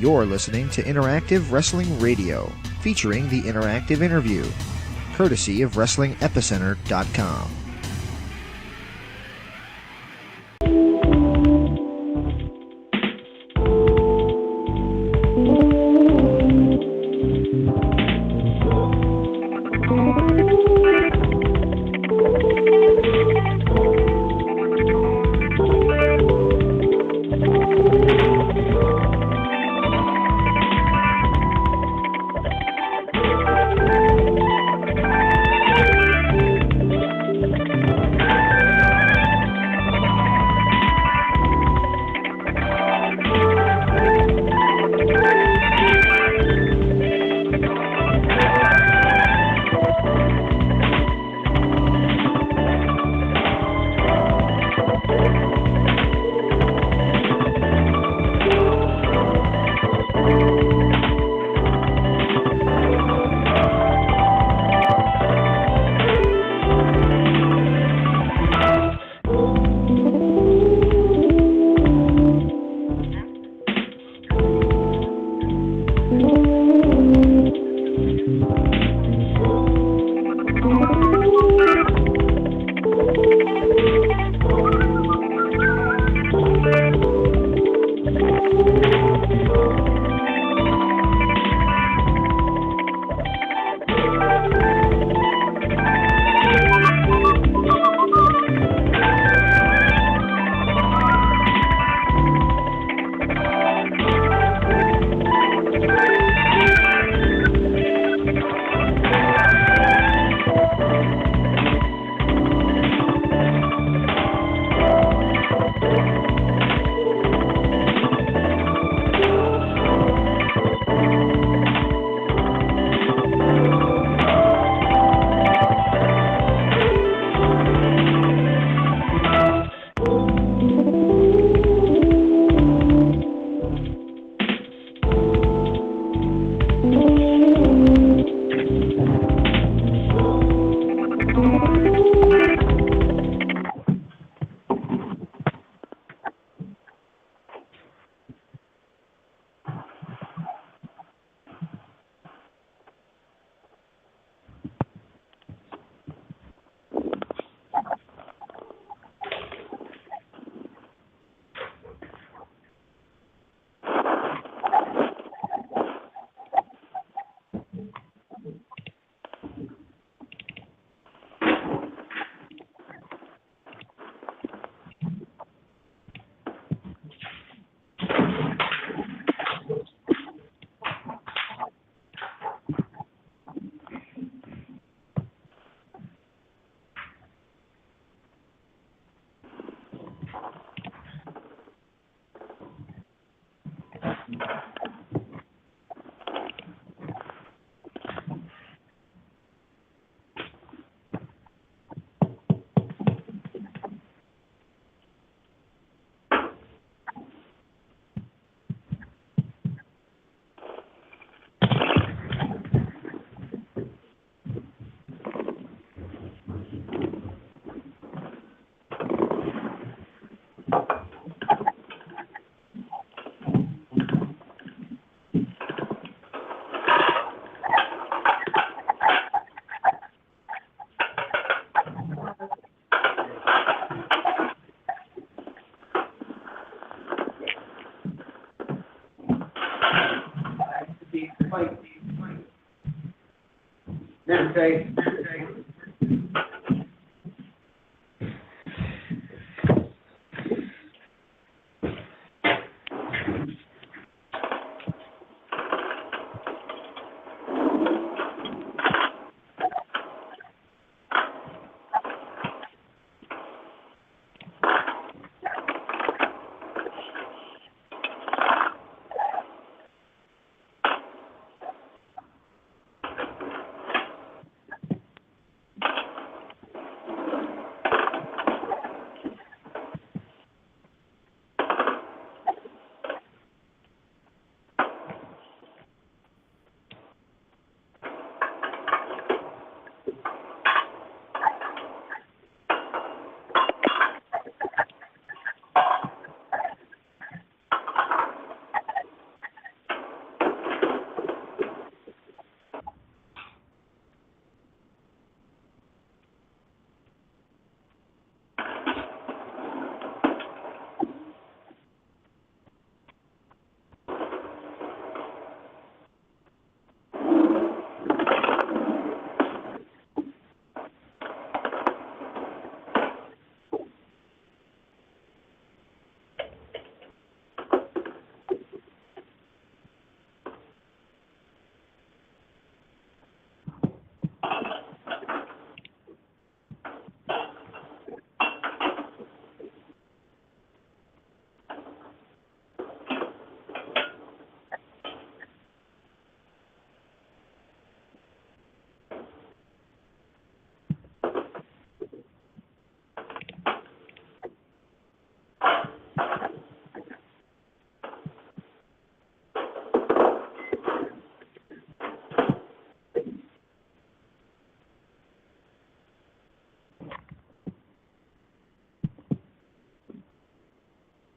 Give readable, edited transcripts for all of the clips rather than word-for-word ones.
You're listening to Interactive Wrestling Radio, featuring the Interactive Interview, courtesy of WrestlingEpicenter.com.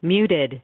Muted.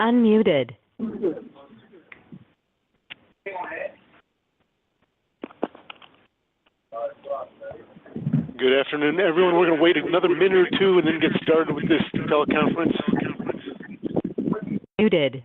Unmuted. Good afternoon, everyone. We're going to wait another minute or two and then get started with this teleconference. Muted.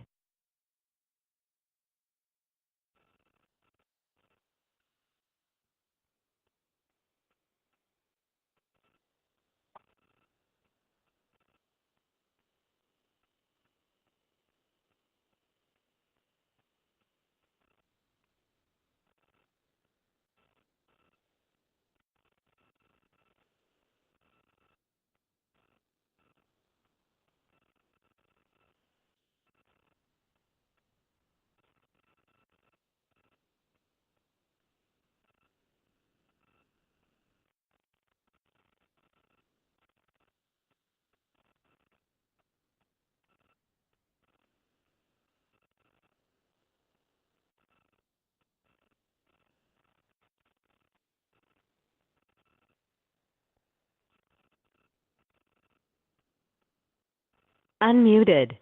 Unmuted.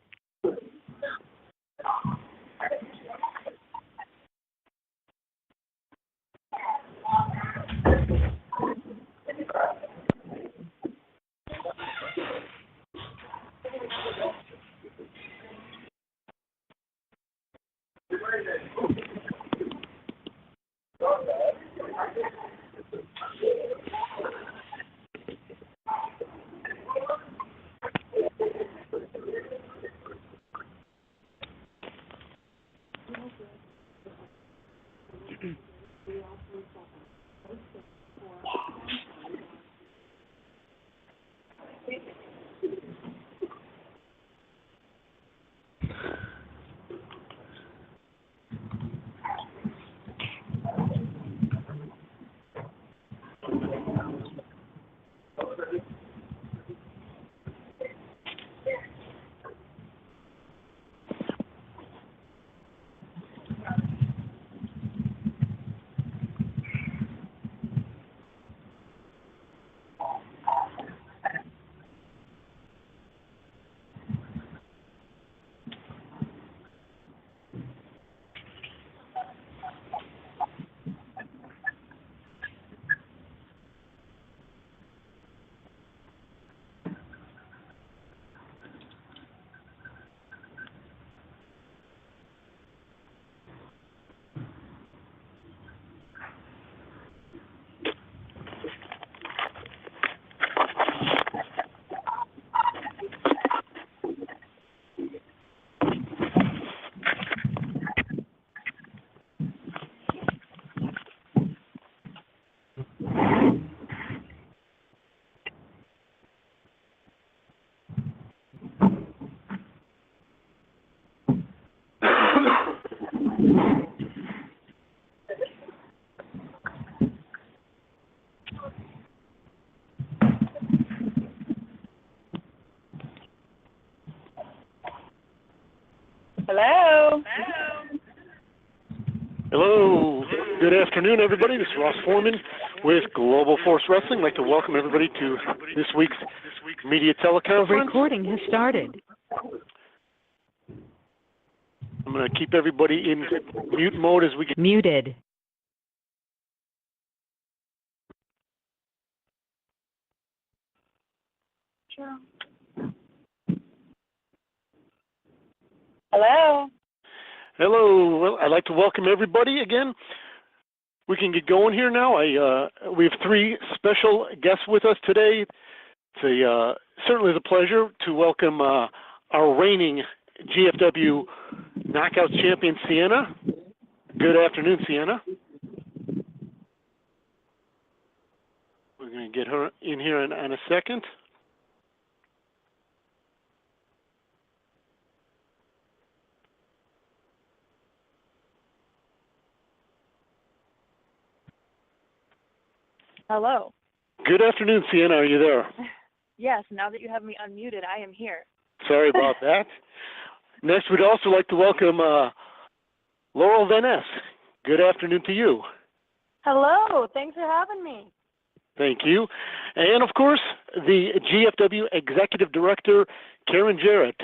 Hello. Hello. Good afternoon, everybody. This is Ross Foreman with Global Force Wrestling. I'd like to welcome everybody to this week's media teleconference. Recording has started. I'm going to keep everybody in mute mode as we get Muted. Hello. Hello. Well, I'd like to welcome everybody again. We can get going here now. We have three special guests with us today. It's certainly the pleasure to welcome our reigning GFW Knockout champion, Sienna. Good afternoon, Sienna. We're going to get her in here in a second. Hello. Good afternoon, Sienna. Are you there? Yes, now that you have me unmuted, I am here. Sorry about that. Next, we'd also like to welcome Laurel Van Ness. Good afternoon to you. Hello. Thanks for having me. Thank you. And, of course, the GFW Executive Director, Jarrett.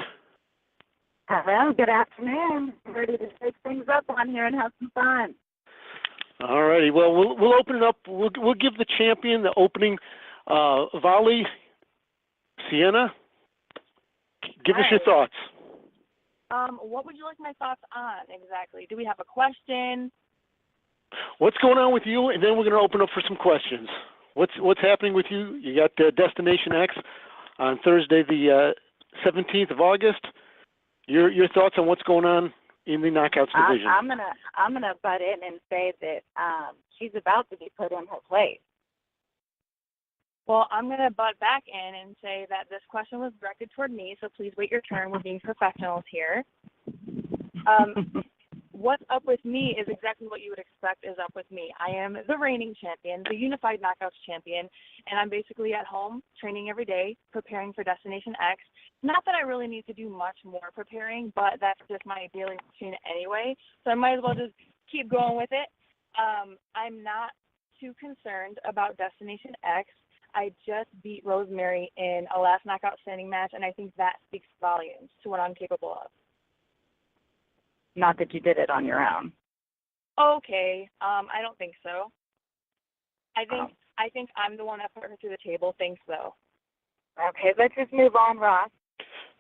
Hello, good afternoon. I'm ready to shake things up on here and have some fun. All righty. Well, we'll open it up. We'll give the champion the opening volley. Sienna, give us your thoughts. What would you like my thoughts on exactly? Do we have a question? What's going on with you? And then we're going to open up for some questions. What's happening with you? You got Destination X on Thursday, the 17th of August. Your thoughts on what's going on in the Knockouts division? I'm gonna butt in and say that she's about to be put in her place. Well, I'm going to butt back in and say that this question was directed toward me, so please wait your turn. We're being professionals here. What's up with me is exactly what you would expect is up with me. I am the reigning champion, the Unified Knockouts champion, and I'm basically at home training every day, preparing for Destination X. Not that I really need to do much more preparing, but that's just my daily routine anyway, so I might as well just keep going with it. I'm not too concerned about Destination X. I just beat Rosemary in a last knockout standing match, and I think that speaks volumes to what I'm capable of. Not that you did it on your own. Okay, I don't think so. I think I'm the one that put her through the table. Thanks, though. Okay, let's just move on, Ross.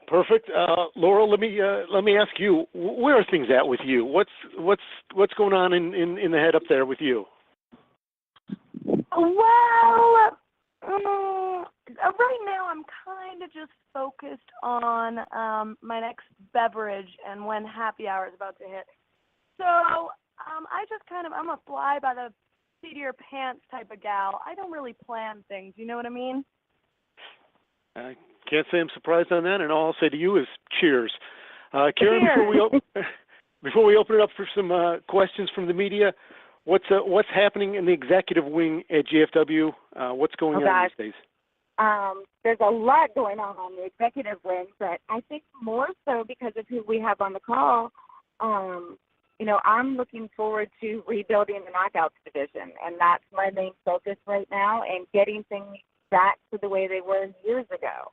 Perfect. Laurel, let me ask you, where are things at with you? What's going on in the head up there with you? Well, right now I'm kind of just focused on my next beverage and when happy hour is about to hit. So I just I'm a fly by the seat of your pants type of gal. I don't really plan things. You know what I mean? I can't say I'm surprised on that, and all I'll say to you is cheers. Karen, Cheers. before we open it up for some questions from the media, what's happening in the executive wing at GFW? What's going on these days? There's a lot going on the executive wing, but I think more so because of who we have on the call. I'm looking forward to rebuilding the knockouts division, and that's my main focus right now, and getting things back to the way they were years ago.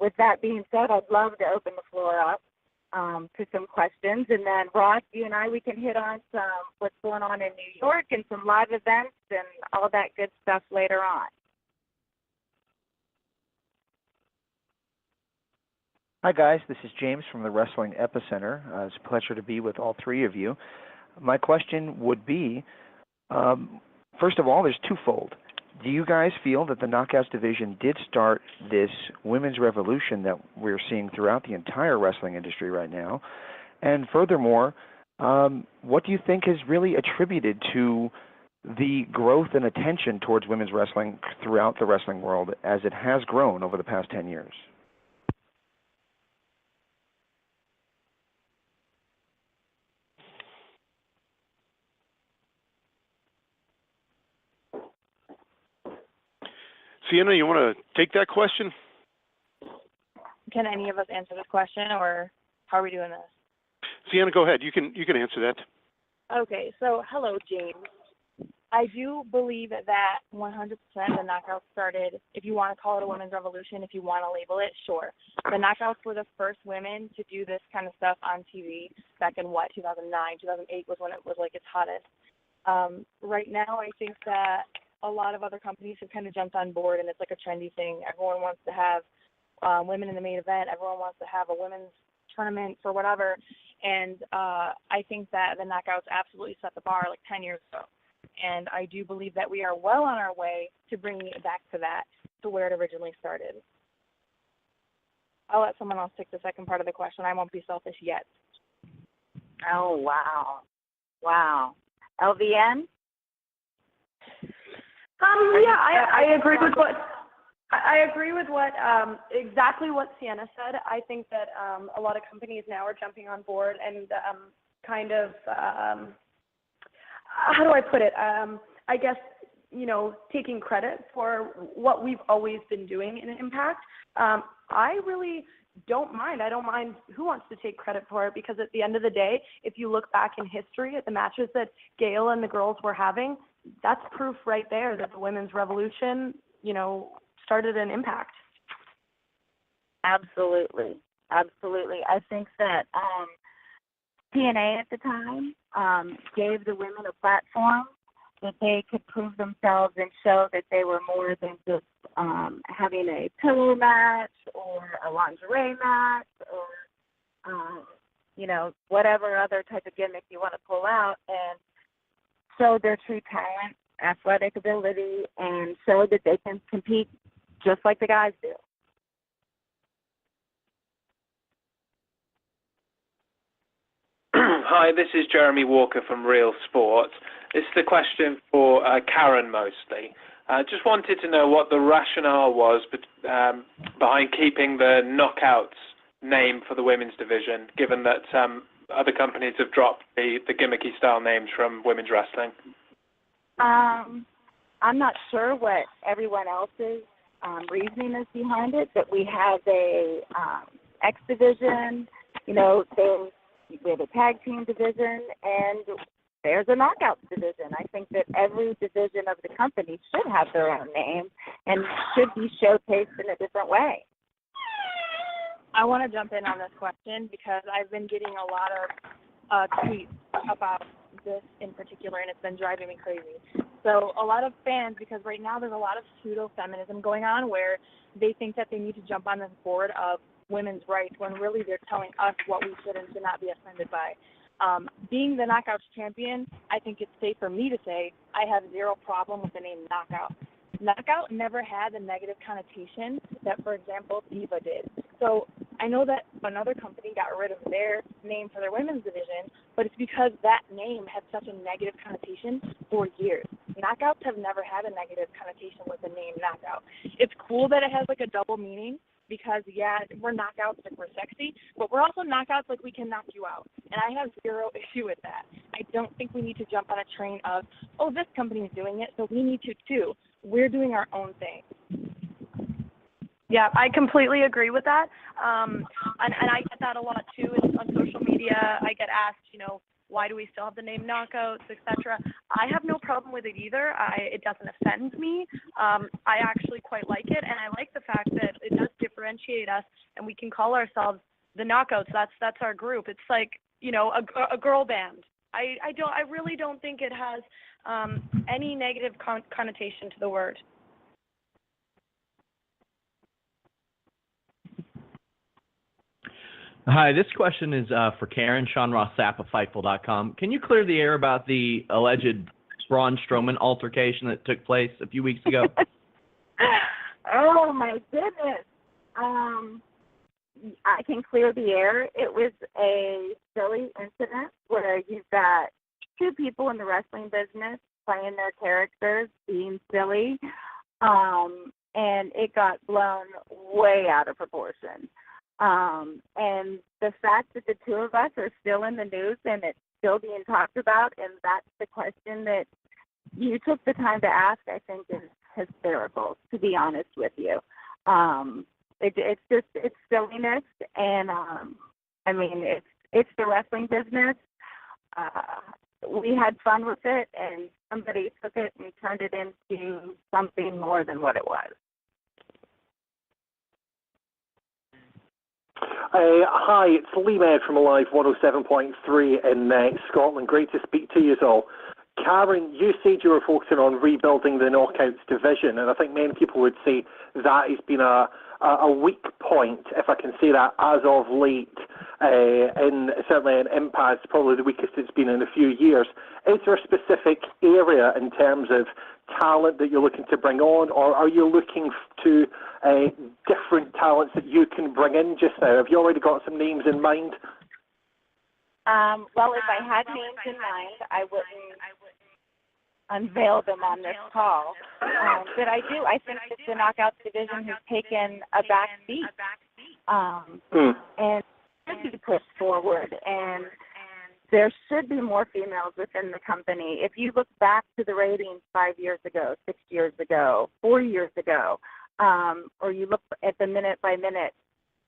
With that being said, I'd love to open the floor up to some questions, and then Ross, you and I, we can hit on some what's going on in New York and some live events and all that good stuff later on. Hi, guys. This is James from the Wrestling Epicenter. It's a pleasure to be with all three of you. My question would be, first of all, there's twofold. Do you guys feel that the Knockouts division did start this women's revolution that we're seeing throughout the entire wrestling industry right now? And furthermore, what do you think has really attributed to the growth and attention towards women's wrestling throughout the wrestling world as it has grown over the past 10 years? Sienna, you want to take that question? Can any of us answer this question, or how are we doing this? Sienna, go ahead. You can answer that. Okay, so hello, James. I do believe that 100% the knockouts started, if you want to call it a women's revolution, if you want to label it, sure. The knockouts were the first women to do this kind of stuff on TV back in, 2009, 2008 was when it was like its hottest. Right now, I think that a lot of other companies have kind of jumped on board, and it's like a trendy thing. Everyone wants to have women in the main event. Everyone wants to have a women's tournament for whatever. And I think that the knockouts absolutely set the bar like 10 years ago. And I do believe that we are well on our way to bringing it back to that, to where it originally started. I'll let someone else take the second part of the question. I won't be selfish yet. Oh, wow. Wow. LVN? Yeah, I agree with what exactly what Sienna said. I think that a lot of companies now are jumping on board and how do I put it? I guess, taking credit for what we've always been doing in Impact. I really don't mind. I don't mind who wants to take credit for it, because at the end of the day, if you look back in history at the matches that Gail and the girls were having, that's proof right there that the women's revolution, started an Impact. Absolutely. Absolutely. I think that TNA at the time gave the women a platform that they could prove themselves and show that they were more than just having a pillow match or a lingerie match or, whatever other type of gimmick you want to pull out, and show their true talent, athletic ability, and show that they can compete just like the guys do. Hi, this is Jeremy Walker from Real Sports. This is a question for Karen mostly. Just wanted to know what the rationale was behind keeping the Knockouts name for the women's division, given that other companies have dropped the gimmicky style names from women's wrestling. I'm not sure what everyone else's reasoning is behind it, but we have a X division, we have a tag team division, and there's a knockouts division. I think that every division of the company should have their own name and should be showcased in a different way. I want to jump in on this question because I've been getting a lot of tweets about this in particular, and it's been driving me crazy. So a lot of fans, because right now there's a lot of pseudo-feminism going on where they think that they need to jump on this board of women's rights when really they're telling us what we should and should not be offended by. Being the Knockouts champion, I think it's safe for me to say I have zero problem with the name Knockout. Knockout never had the negative connotation that, for example, Diva did. So I know that another company got rid of their name for their women's division, but it's because that name had such a negative connotation for years. Knockouts have never had a negative connotation with the name Knockout. It's cool that it has like a double meaning because, yeah, we're knockouts like we're sexy, but we're also knockouts like we can knock you out. And I have zero issue with that. I don't think we need to jump on a train of, oh, this company is doing it, so we need to too. We're doing our own thing. Yeah, I completely agree with that. And I get that a lot too on social media. I get asked, why do we still have the name Knockouts, etc. I have no problem with it either. It doesn't offend me. I actually quite like it, and I like the fact that it does differentiate us, and we can call ourselves the Knockouts. That's our group. It's like a girl band. I really don't think it has any negative connotation to the word. Hi, this question is for Karen, Sean Ross Sapp of Fightful.com. Can you clear the air about the alleged Braun Strowman altercation that took place a few weeks ago? Oh, my goodness. I can clear the air. It was a silly incident where you've got two people in the wrestling business playing their characters, being silly, and it got blown way out of proportion. And the fact that the two of us are still in the news and it's still being talked about, and that's the question that you took the time to ask, I think is hysterical, to be honest with you. It's silliness, and it's the wrestling business. We had fun with it, and somebody took it and turned it into something more than what it was. Hi, it's Lee Med from Alive 107.3 in Scotland. Great to speak to you all. Karen, you said you were focusing on rebuilding the Knockouts division, and I think many people would say that has been a weak point, if I can say that, as of late. Certainly in Impact, it's probably the weakest it's been in a few years. Is there a specific area in terms of talent that you're looking to bring on, or are you looking to different talents that you can bring in just now? Have you already got some names in mind? Well, if I had names in mind, I wouldn't unveil them on this call. But I do. I think that the Knockouts division has taken a back seat and should be pushed forward. And there should be more females within the company. If you look back to the ratings 5 years ago, 6 years ago, 4 years ago, or you look at the minute by minute,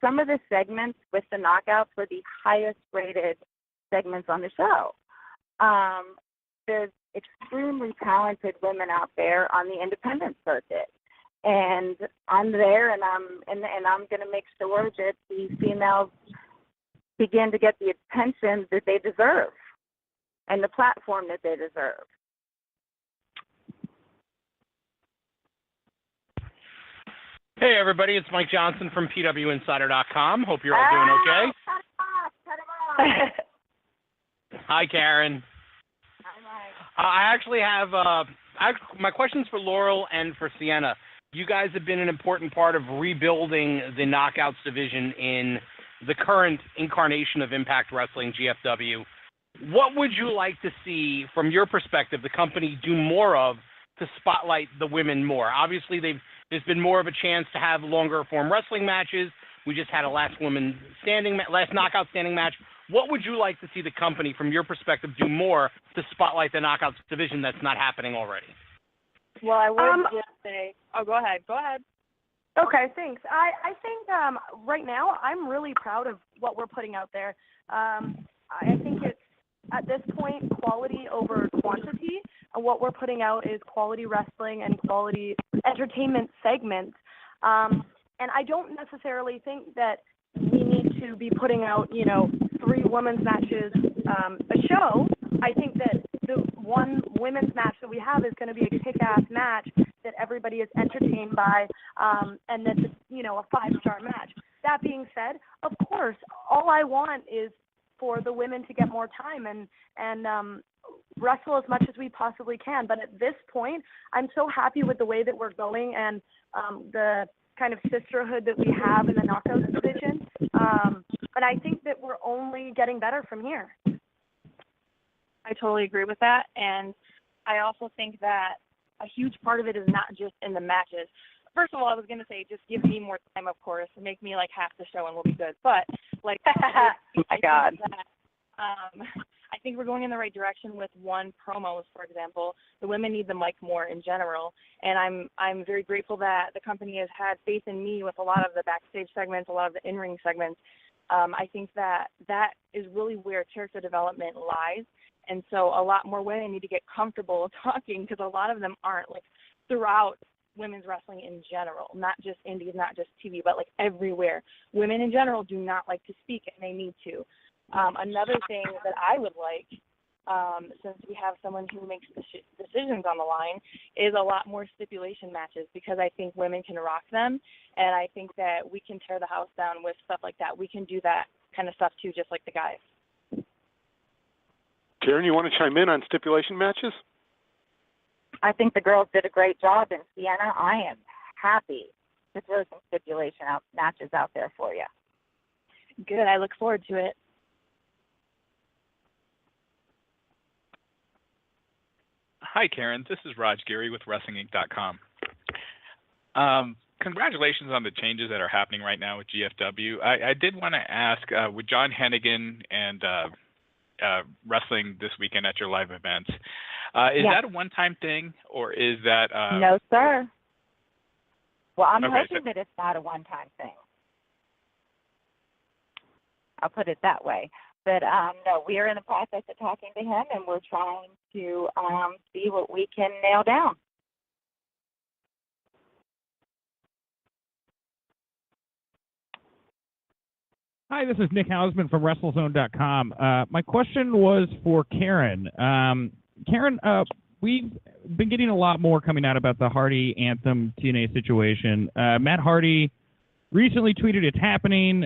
some of the segments with the Knockouts were the highest rated segments on the show. There's extremely talented women out there on the independent circuit, and I'm there, and I'm going to make sure that the females begin to get the attention that they deserve and the platform that they deserve. Hey, everybody, it's Mike Johnson from PWInsider.com. Hope you're all doing okay. Cut him off. Hi, Karen. Hi, Mike. I actually have my questions for Laurel and for Sienna. You guys have been an important part of rebuilding the Knockouts division in the current incarnation of Impact Wrestling, GFW. What would you like to see, from your perspective, the company do more of to spotlight the women more? Obviously, there's been more of a chance to have longer form wrestling matches. We just had a last knockout standing match. What would you like to see the company, from your perspective, do more to spotlight the Knockouts division that's not happening already? Well, I would just say, go ahead. Okay, thanks. I think right now I'm really proud of what we're putting out there. I think at this point, quality over quantity. And what we're putting out is quality wrestling and quality entertainment segments. And I don't necessarily think that we need to be putting out, 3 women's matches a show. I think that the one women's match that we have is going to be a kick-ass match that everybody is entertained by, and that's, a 5-star match. That being said, of course, all I want is for the women to get more time and wrestle as much as we possibly can. But at this point, I'm so happy with the way that we're going and the kind of sisterhood that we have in the knockouts division. But I think that we're only getting better from here. I totally agree with that. And I also think that a huge part of it is not just in the matches. First of all, I was going to say, just give me more time, of course, and make me like half the show and we'll be good. But, like, oh my God. I think we're going in the right direction with promos, for example. The women need the mic more in general. And I'm very grateful that the company has had faith in me with a lot of the backstage segments, a lot of the in-ring segments. I think that is really where character development lies. And so a lot more women need to get comfortable talking because a lot of them aren't, like, throughout women's wrestling in general, not just indies, not just TV, but like everywhere. Women in general do not like to speak, and they need to. Another thing that I would like, since we have someone who makes decisions on the line, is a lot more stipulation matches because I think women can rock them, and I think that we can tear the house down with stuff like that. We can do that kind of stuff too, just like the guys. Karen, you want to chime in on stipulation matches? I think the girls did a great job in Sienna. I am happy to throw some stipulation matches out there for you. Good. I look forward to it. Hi, Karen. This is Raj Giri with WrestlingInc.com. Congratulations on the changes that are happening right now with GFW. I did want to ask, with John Hennigan and wrestling this weekend at your live events, is that a one-time thing, or is that... No, sir. Well, I'm okay, hoping that it's not a one-time thing. I'll put it that way. But, no, we are in the process of talking to him, and we're trying to see what we can nail down. Hi, this is Nick Hausman from WrestleZone.com. My question was for Karen. Karen, we've been getting a lot more coming out about the Hardy Anthem TNA situation. Matt Hardy recently tweeted it's happening.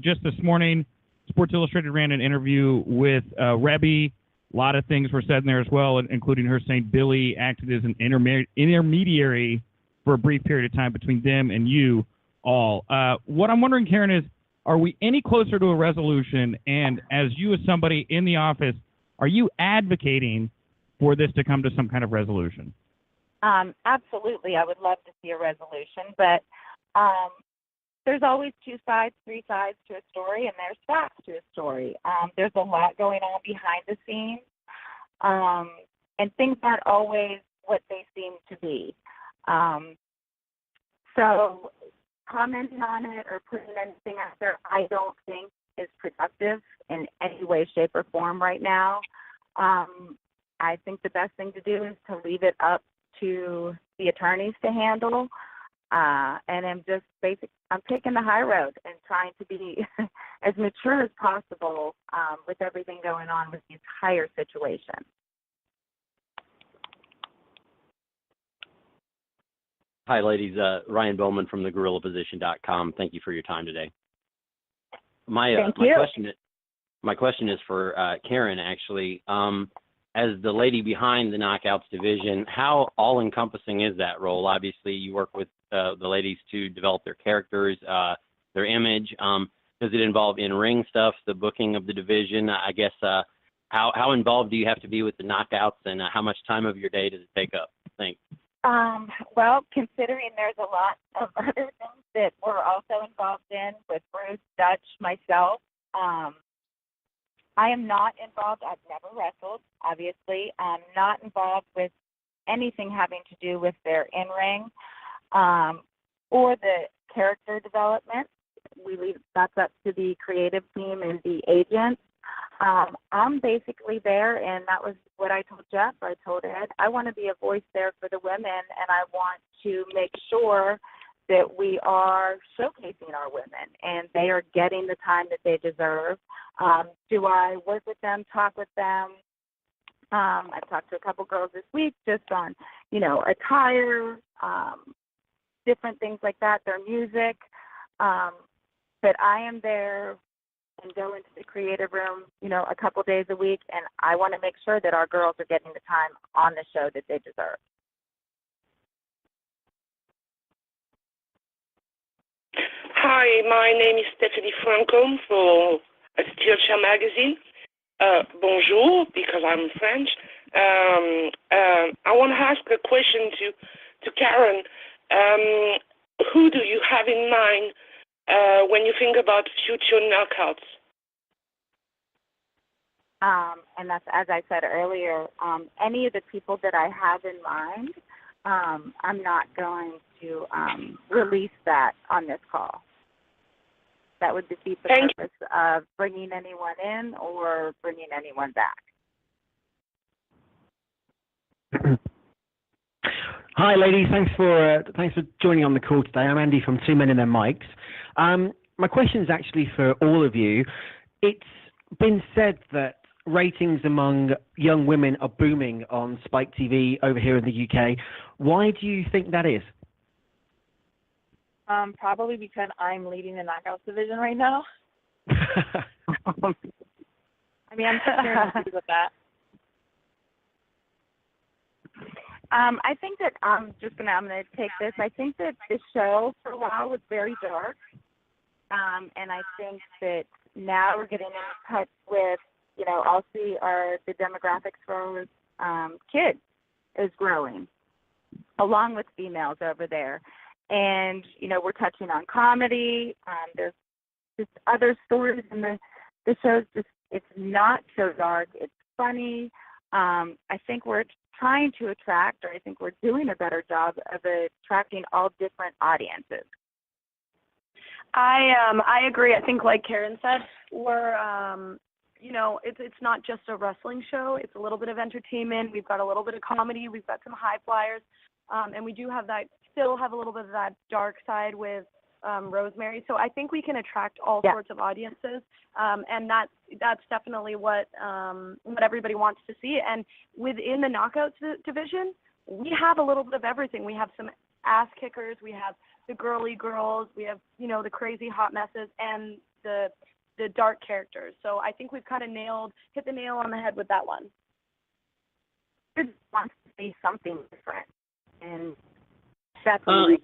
Just this morning, Sports Illustrated ran an interview with Rebby. A lot of things were said in there as well, including her saying Billy acted as an intermediary for a brief period of time between them and you all. What I'm wondering, Karen, is, are we any closer to a resolution? And as you as somebody in the office, are you advocating for this to come to some kind of resolution? Absolutely. I would love to see a resolution, but there's always 2 sides, 3 sides to a story, and there's facts to a story. There's a lot going on behind the scenes, and things aren't always what they seem to be. So commenting on it or putting anything out there, I don't think is productive in any way, shape, or form right now. I think the best thing to do is to leave it up to the attorneys to handle. And I'm taking the high road and trying to be as mature as possible with everything going on with the entire situation. Hi, ladies. Ryan Bowman from thegorillaposition.com. Thank you for your time today. My question is for Karen, actually. As the lady behind the Knockouts division, how all-encompassing is that role? Obviously, you work with the ladies to develop their characters, their image. Does it involve in-ring stuff, the booking of the division? I guess, how involved do you have to be with the Knockouts, and how much time of your day does it take up? Thanks. Well, considering there's a lot of other things that we're also involved in with Bruce, Dutch, myself, I am not involved. I've never wrestled, obviously. I'm not involved with anything having to do with their in-ring or the character development. We leave that's up to the creative team and the agents. I'm basically there, and that was what I told Jeff. I told Ed, I want to be a voice there for the women, and I want to make sure that we are showcasing our women, and they are getting the time that they deserve. Do I work with them, talk with them? I've talked to a couple girls this week just on, attire, different things like that, their music. But I am there and go into the creative room, a couple days a week, and I want to make sure that our girls are getting the time on the show that they deserve. Hi, my name is Stephanie Francombe for Stillshare Magazine. Bonjour, because I'm French. I want to ask a question to Karen. Who do you have in mind when you think about future knockouts? And that's, as I said earlier, any of the people that I have in mind, I'm not going to release that on this call. That would defeat the purpose of bringing anyone in or bringing anyone back. Hi, ladies. Thanks for joining on the call today. I'm Andy from Two Men and Their Mics. My question is actually for all of you. It's been said that ratings among young women are booming on Spike TV over here in the UK. Why do you think that is? Probably because I'm leading the knockouts division right now. I'm sure to agree with that. I think that I'm going to take this. I think that this show for a while was very dark. And I think that now we're getting in touch with, also the demographics for kids is growing, along with females over there. And, we're touching on comedy. There's just other stories in the show's it's not so dark. It's funny. I think we're trying to attract, or I think we're doing a better job of attracting all different audiences. I agree. I think, like Karen said, we're it's not just a wrestling show. It's a little bit of entertainment. We've got a little bit of comedy. We've got some high flyers, and we do have still have a little bit of that dark side with Rosemary. So I think we can attract all sorts of audiences, and that's definitely what everybody wants to see. And within the knockouts division, we have a little bit of everything. We have some ass kickers. We have the girly girls. We have the crazy hot messes and the dark characters. So I think we've kind of hit the nail on the head with that one. It wants to see something different, and that's what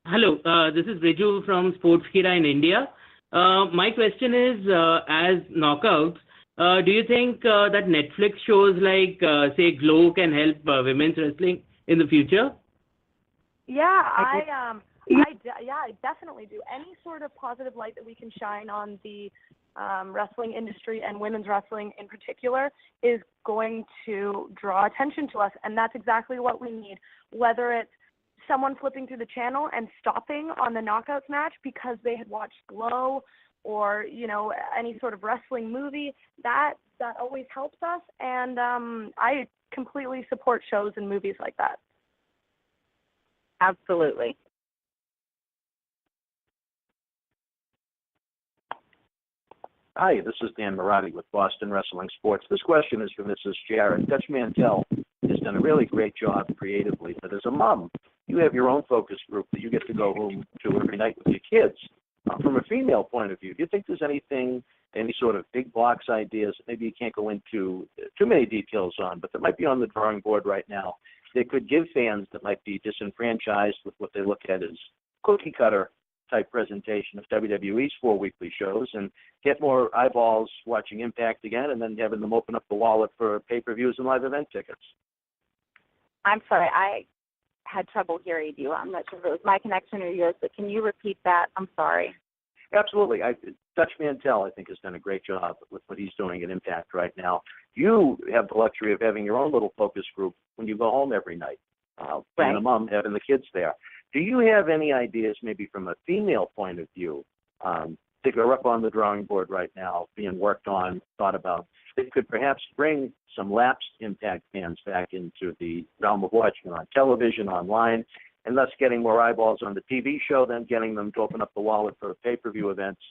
Hello, this is Riju from Sportskeeda in India. My question is, as knockouts, do you think that Netflix shows like, say, Glow can help women's wrestling in the future? Yeah, I definitely do. Any sort of positive light that we can shine on the wrestling industry and women's wrestling in particular is going to draw attention to us, and that's exactly what we need. Whether it's someone flipping through the channel and stopping on the knockouts match because they had watched Glow or any sort of wrestling movie, that always helps us, and I completely support shows and movies like that. Absolutely. Hi, this is Dan Marotti with Boston Wrestling Sports. This question is for Mrs. Jarrett. Dutch Mantell has done a really great job creatively, but as a mom, you have your own focus group that you get to go home to every night with your kids. From a female point of view, do you think there's any sort of big box ideas that maybe you can't go into too many details on, but that might be on the drawing board right now that could give fans that might be disenfranchised with what they look at as cookie cutter type presentation of WWE's 4 weekly shows and get more eyeballs watching Impact again and then having them open up the wallet for pay-per-views and live event tickets? I'm sorry, I had trouble hearing you. I'm not sure if it was my connection or yours, but can you repeat that? I'm sorry. Absolutely. Dutch Mantell, I think, has done a great job with what he's doing at Impact right now. You have the luxury of having your own little focus group when you go home every night, being a mom, having the kids there. Do you have any ideas, maybe from a female point of view, that are up on the drawing board right now, being worked on, thought about. They could perhaps bring some lapsed Impact fans back into the realm of watching on television, online, and thus getting more eyeballs on the TV show, then getting them to open up the wallet for pay-per-view events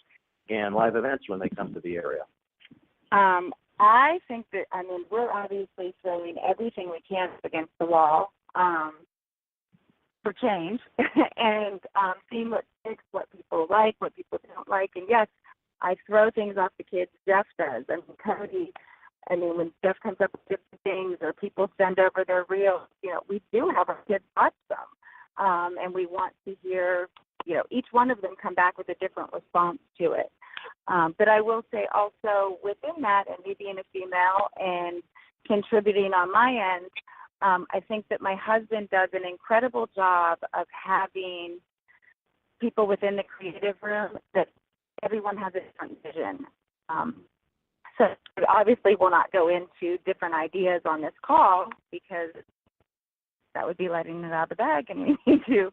and live events when they come to the area. I think that, we're obviously throwing everything we can against the wall for change and seeing what sticks, what people like, what people don't like. And yes, I throw things off the kids. Jeff does. Cody, when Jeff comes up with different things or people send over their reels, we do have our kids watch them. And we want to hear, each one of them come back with a different response to it. But I will say also within that, and me being a female and contributing on my end, I think that my husband does an incredible job of having people within the creative room that everyone has a different vision. So obviously we'll not go into different ideas on this call because that would be letting it out of the bag, and we need to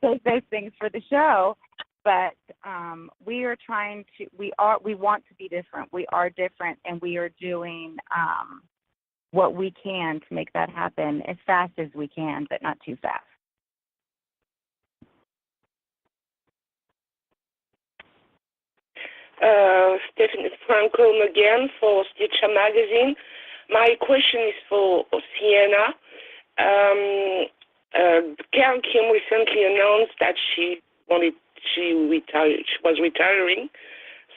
say those things for the show. But we are trying to. We want to be different. We are different, and we are doing what we can to make that happen as fast as we can, but not too fast. Stephanie Franco again for Stitcher Magazine. My question is for Sienna. Karen Kim recently announced that she was retiring.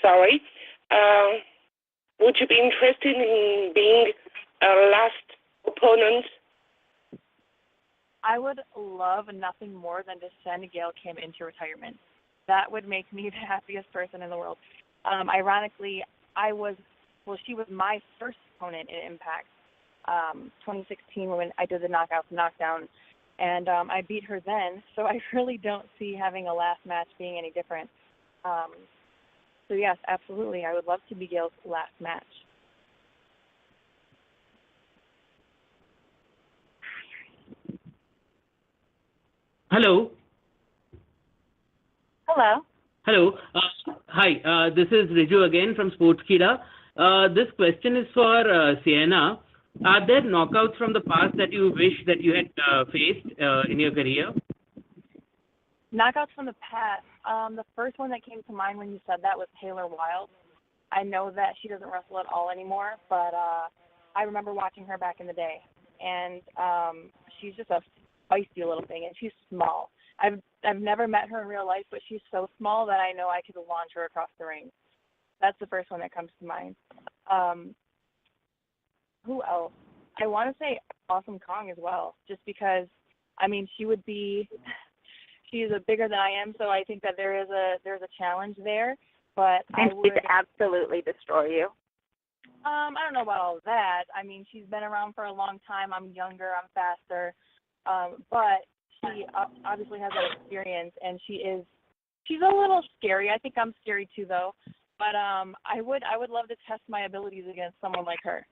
Sorry. Would you be interested in being a last opponent? I would love nothing more than to send Gail Kim into retirement. That would make me the happiest person in the world. Ironically, she was my first opponent in Impact, 2016 when I did the Knockouts Knockdown, and I beat her then, so I really don't see having a last match being any different. So yes, absolutely, I would love to be Gail's last match. Hello. Hello. Hello. Hi, this is Riju again from Sportskeeda. This question is for Sienna. Are there knockouts from the past that you wish that you had faced in your career? Knockouts from the past. The first one that came to mind when you said that was Taylor Wilde. I know that she doesn't wrestle at all anymore, but I remember watching her back in the day. And she's just a feisty little thing, and she's small. I've never met her in real life, but she's so small that I know I could launch her across the ring. That's the first one that comes to mind. Who else? I want to say Awesome Kong as well, just because, she's bigger than I am, so I think that there's a challenge there. But and she'd absolutely destroy you. I don't know about all of that. She's been around for a long time. I'm younger. I'm faster. But she obviously has that experience, and she's a little scary. I think I'm scary too, though. But I would love to test my abilities against someone like her.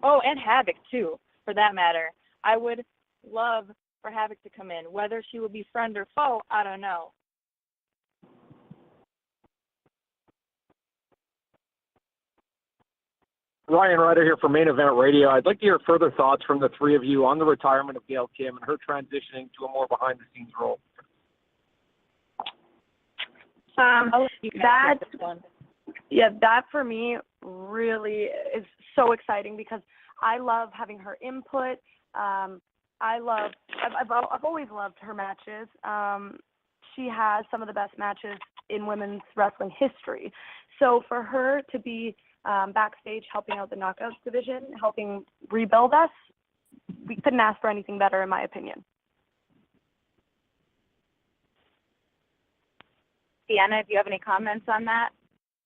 Oh, and Havoc too, for that matter. I would love for Havoc to come in. Whether she would be friend or foe, I don't know. Ryan Ryder here for Main Event Radio. I'd like to hear further thoughts from the three of you on the retirement of Gail Kim and her transitioning to a more behind-the-scenes role. That for me really is so exciting because I love having her input. I've always loved her matches. She has some of the best matches in women's wrestling history. So for her to be backstage helping out the Knockouts division, helping rebuild us, we couldn't ask for anything better, in my opinion. Sienna, do you have any comments on that?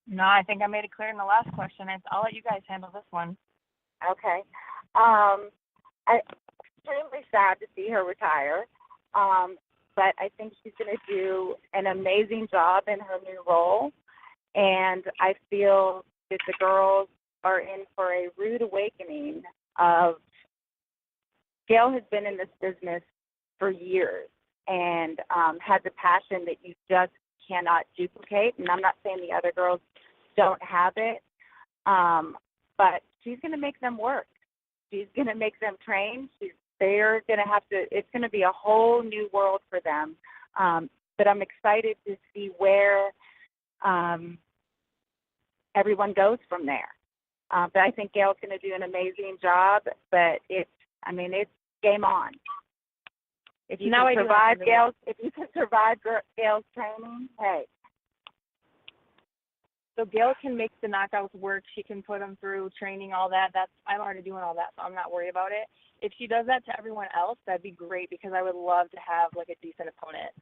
No, I think I made it clear in the last question. I'll let you guys handle this one. Okay. I'm extremely sad to see her retire, but I think she's going to do an amazing job in her new role, and I feel that the girls are in for a rude awakening of Gail has been in this business for years and has a passion that you just cannot duplicate. And I'm not saying the other girls don't have it, but she's going to make them work. She's going to make them train. They're going to have to. It's going to be a whole new world for them. But I'm excited to see where everyone goes from there. But I think Gail's going to do an amazing job. But it's game on. If you can survive Gail's training, hey. So Gail can make the knockouts work. She can put them through training, all that. I'm already doing all that, so I'm not worried about it. If she does that to everyone else, that'd be great because I would love to have like a decent opponent.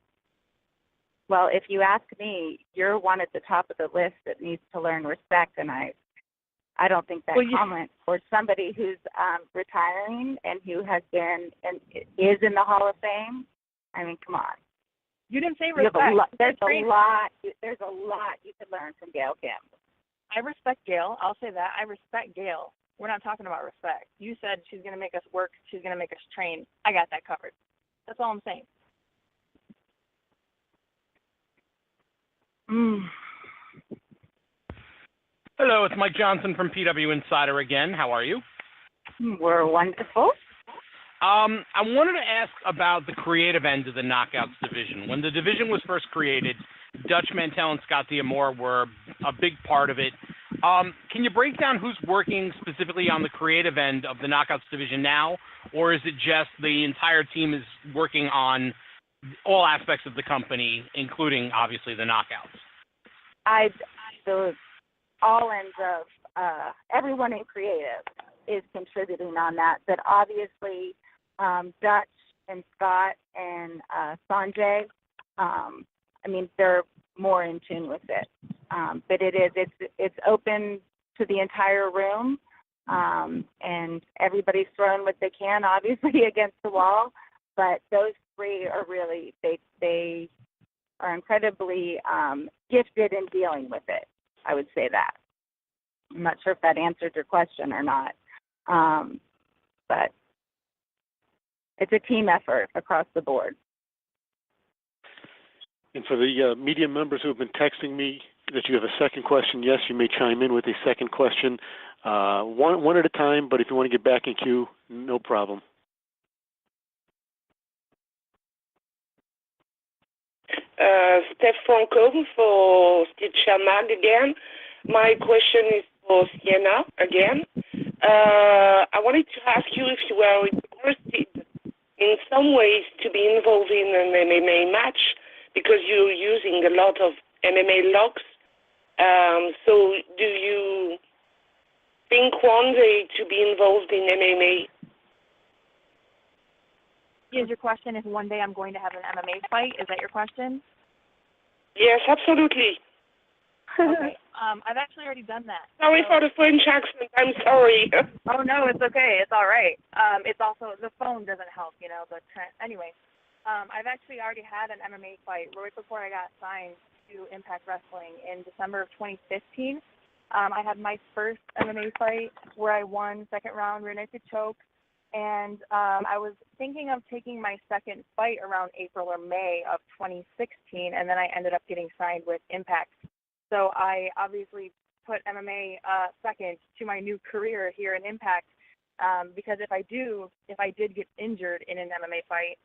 Well, if you ask me, you're one at the top of the list that needs to learn respect, and I don't think that comment for somebody who's retiring and who has been and is in the Hall of Fame. I mean, come on. You didn't say respect. There's a lot you could learn from Gail Kim. I respect Gail. I'll say that. I respect Gail. We're not talking about respect. You said she's going to make us work. She's going to make us train. I got that covered. That's all I'm saying. Hello, it's Mike Johnson from PW Insider again. How are you? We're wonderful. I wanted to ask about the creative end of the Knockouts division. When the division was first created, Dutch Mantell and Scott D'Amore were a big part of it. Can you break down who's working specifically on the creative end of the Knockouts division now, or is it just the entire team is working on all aspects of the company, including, obviously, the Knockouts? All ends of everyone in creative is contributing on that, but obviously Dutch and Scott and Sanjay, they're more in tune with it. But it's open to the entire room, and everybody's throwing what they can, obviously, against the wall. But those three are really, they are incredibly gifted in dealing with it. I would say that. I'm not sure if that answered your question or not. But it's a team effort across the board. And for the media members who have been texting me that you have a second question, yes, you may chime in with a second question, one at a time, but if you want to get back in queue, no problem. Steph Franco for Stitcher Mag again. My question is for Sienna again. I wanted to ask you if you were interested in some ways to be involved in an MMA match because you're using a lot of MMA locks. So do you think one day to be involved in MMA? Is your question if one day I'm going to have an MMA fight? Is that your question? Yes, absolutely. Okay. I've actually already done that. Sorry for the French accent. I'm sorry. Oh, no, it's okay. It's all right. It's also, the phone doesn't help, anyway. I've actually already had an MMA fight right before I got signed to Impact Wrestling in December of 2015. I had my first MMA fight where I won second round rear naked choke. And I was thinking of taking my second fight around April or May of 2016, and then I ended up getting signed with Impact. So I obviously put MMA second to my new career here in Impact because if I did get injured in an MMA fight,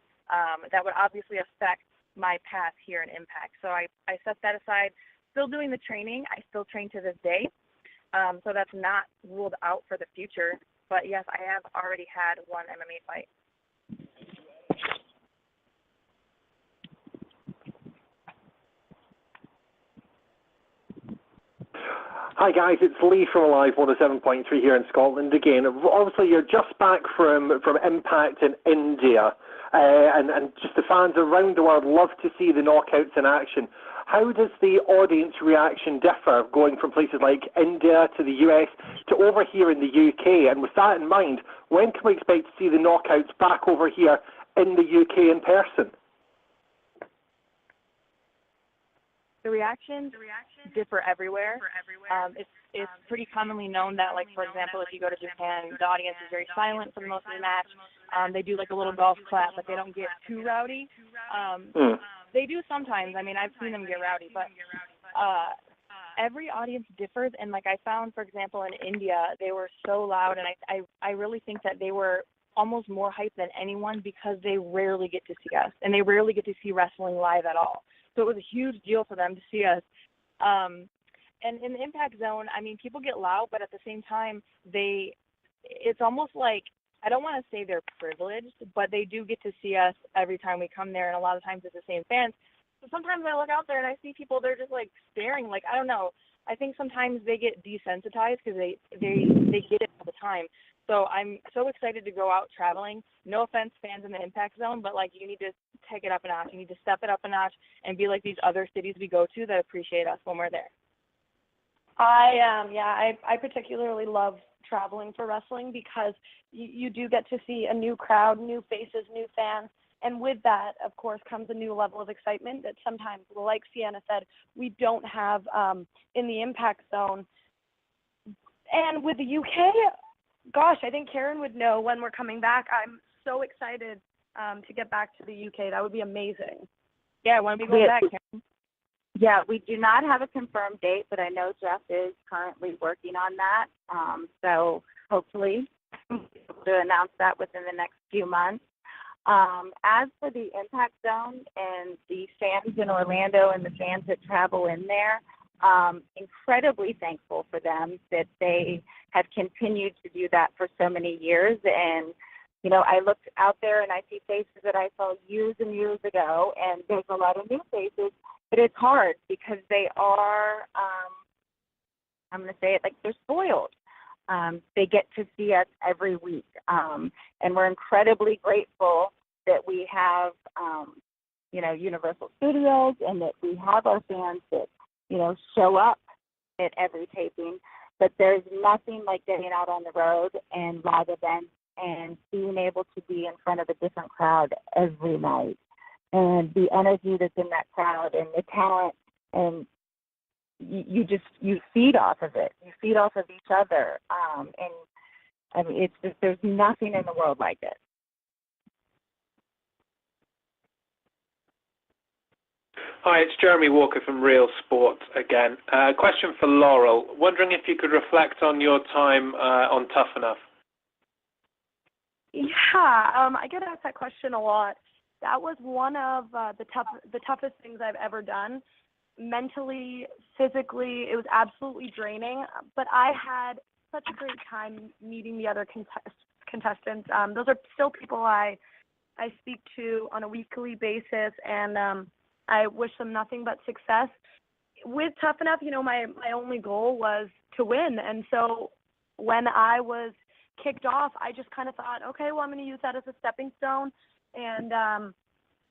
that would obviously affect my path here in Impact. So I set that aside. Still doing the training. I still train to this day. So that's not ruled out for the future. But yes, I have already had one MMA fight. Hi guys, it's Lee from Alive 107.3 here in Scotland again. Obviously you're just back from Impact in India, and just the fans around the world love to see the knockouts in action. How does the audience reaction differ going from places like India to the US to over here in the UK? And with that in mind, when can we expect to see the knockouts back over here in the UK in person? The reactions differ everywhere. It's pretty commonly known that, like, for example, if you go to Japan, the audience is very silent for most of the match. They do like a little golf clap, but they don't get too rowdy. They do sometimes. I mean, I've seen them get rowdy, but every audience differs. And like I found, for example, in India, they were so loud, and I really think that they were almost more hyped than anyone because they rarely get to see us, and they rarely get to see wrestling live at all. So it was a huge deal for them to see us. And in the Impact Zone, I mean, people get loud, but at the same time, it's almost like, I don't want to say they're privileged, but they do get to see us every time we come there, and a lot of times it's the same fans. So sometimes I look out there and I see people, they're just like staring, like, I don't know. I think sometimes they get desensitized because they get it all the time. So I'm so excited to go out traveling. No offense, fans in the Impact Zone, but like, you need to take it up a notch. You need to step it up a notch and be like these other cities we go to that appreciate us when we're there. I particularly love traveling for wrestling because you do get to see a new crowd, new faces, new fans. And with that, of course, comes a new level of excitement that sometimes, like Sienna said, we don't have in the Impact Zone. And with the UK, gosh, I think Karen would know when we're coming back. I'm so excited to get back to the UK. That would be amazing. Yeah, when we go back, Karen? Yeah, we do not have a confirmed date, but I know Jeff is currently working on that. So hopefully we'll be able to announce that within the next few months. As for the Impact Zone and the fans in Orlando and the fans that travel in there, incredibly thankful for them that they have continued to do that for so many years. And, you know, I look out there and I see faces that I saw years and years ago, and there's a lot of new faces, but it's hard because they are, I'm going to say it like they're spoiled. They get to see us every week. And we're incredibly grateful that we have, you know, Universal Studios and that we have our fans that, you know, show up at every taping. But there's nothing like getting out on the road and live events and being able to be in front of a different crowd every night. And the energy that's in that crowd and the talent, and you feed off of it. You feed off of each other. And I mean, it's just, there's nothing in the world like it. Hi, it's Jeremy Walker from Real Sports again. Question for Laurel. Wondering if you could reflect on your time on Tough Enough. Yeah, I get asked that question a lot. That was one of the toughest things I've ever done. Mentally, physically, it was absolutely draining. But I had such a great time meeting the other contestants. Those are still people I speak to on a weekly basis, and I wish them nothing but success. With Tough Enough, you know, my only goal was to win. And so when I was kicked off, I just kind of thought, okay, well, I'm going to use that as a stepping stone and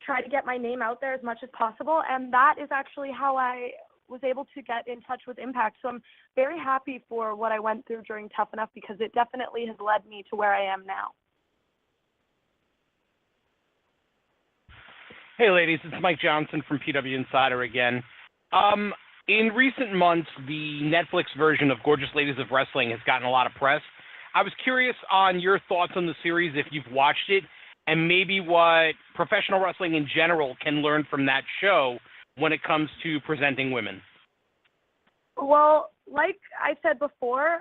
try to get my name out there as much as possible. And that is actually how I was able to get in touch with Impact. So I'm very happy for what I went through during Tough Enough because it definitely has led me to where I am now. Hey, ladies, it's Mike Johnson from PW Insider again. In recent months, the Netflix version of Gorgeous Ladies of Wrestling has gotten a lot of press. I was curious on your thoughts on the series, if you've watched it, and maybe what professional wrestling in general can learn from that show when it comes to presenting women. Well, like I said before,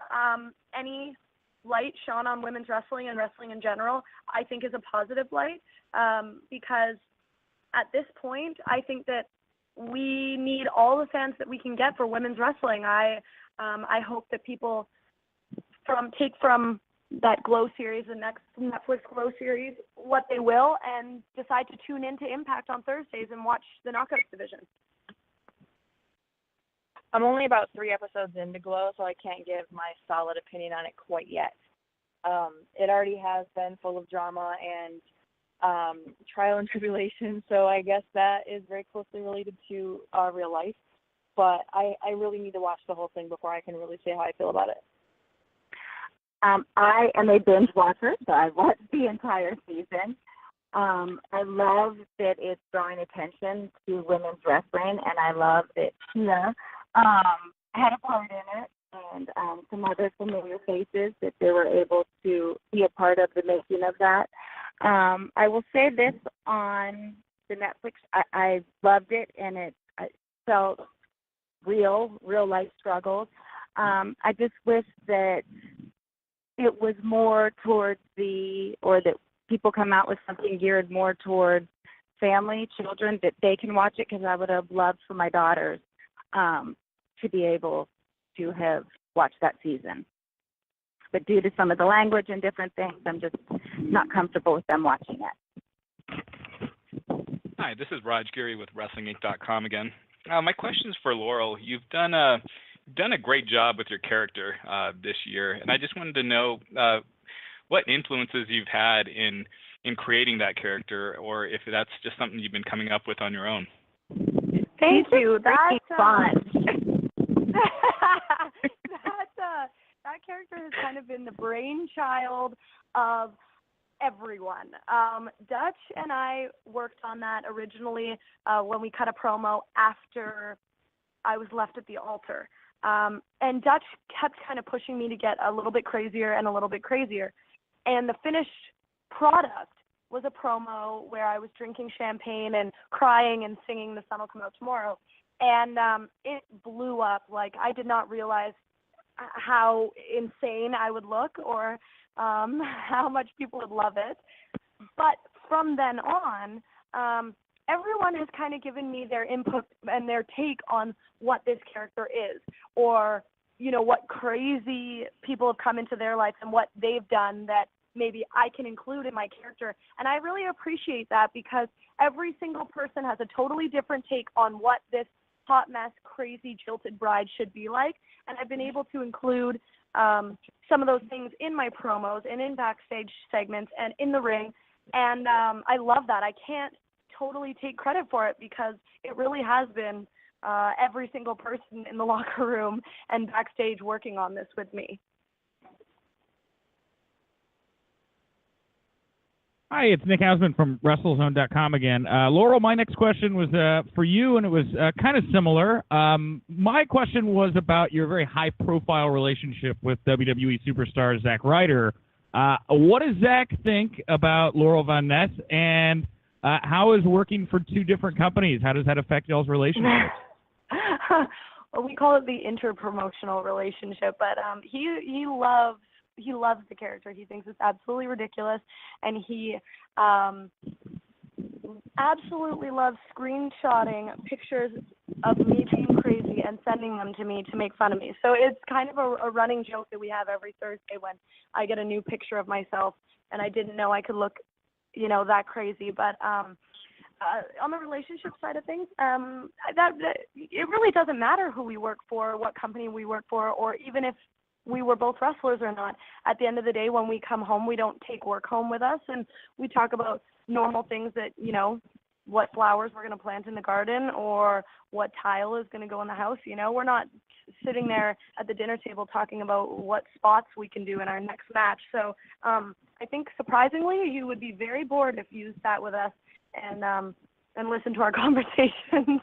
any light shone on women's wrestling and wrestling in general, I think is a positive light because at this point, I think that we need all the fans that we can get for women's wrestling. I hope that people take from that Glow series, the next Netflix Glow series, what they will, and decide to tune into Impact on Thursdays and watch the Knockouts division. I'm only about 3 episodes into Glow, so I can't give my solid opinion on it quite yet. It already has been full of drama and trial and tribulation, so I guess that is very closely related to real life. But I really need to watch the whole thing before I can really say how I feel about it. I am a binge watcher, so I watched the entire season. I love that it's drawing attention to women's wrestling, and I love that Tia had a part in it, and some other familiar faces that they were able to be a part of the making of that. I will say this on the Netflix. I loved it, and I felt real life struggles. I just wish that it was more towards or that people come out with something geared more towards family, children, that they can watch it, because I would have loved for my daughters to be able to have watched that season. But due to some of the language and different things, I'm just not comfortable with them watching it. Hi, this is Raj Giri with WrestlingInc.com again. My question is for Laurel. You've done a great job with your character this year, and I just wanted to know what influences you've had in creating that character, or if that's just something you've been coming up with on your own. Thank you. That's fun. That character has kind of been the brainchild of everyone. Dutch and I worked on that originally when we cut a promo after I was left at the altar. And Dutch kept kind of pushing me to get a little bit crazier and a little bit crazier. And the finished product was a promo where I was drinking champagne and crying and singing The Sun Will Come Out Tomorrow. And it blew up. Like, I did not realize how insane I would look, or how much people would love it. But from then on, everyone has kind of given me their input and their take on what this character is, or, you know, what crazy people have come into their life and what they've done that maybe I can include in my character. And I really appreciate that, because every single person has a totally different take on what this hot mess, crazy, jilted bride should be like. And I've been able to include some of those things in my promos and in backstage segments and in the ring. And I love that. I can't totally take credit for it, because it really has been every single person in the locker room and backstage working on this with me. Hi, it's Nick Hausman from WrestleZone.com again. Laurel, my next question was for you, and it was kind of similar. My question was about your very high-profile relationship with WWE superstar Zack Ryder. What does Zack think about Laurel Van Ness, and how is working for two different companies? How does that affect y'all's relationship? Well, we call it the interpromotional relationship, but he loves the character. He thinks it's absolutely ridiculous, and he absolutely loves screenshotting pictures of me being crazy and sending them to me to make fun of me. So it's kind of a running joke that we have every Thursday when I get a new picture of myself, and I didn't know I could look, you know, that crazy. But on the relationship side of things, that it really doesn't matter who we work for, what company we work for, or even if we were both wrestlers or not. At the end of the day, when we come home, we don't take work home with us, and we talk about normal things that, you know, what flowers we're going to plant in the garden or what tile is going to go in the house. You know, we're not sitting there at the dinner table talking about what spots we can do in our next match. So I think surprisingly, you would be very bored if you sat with us and listened to our conversations.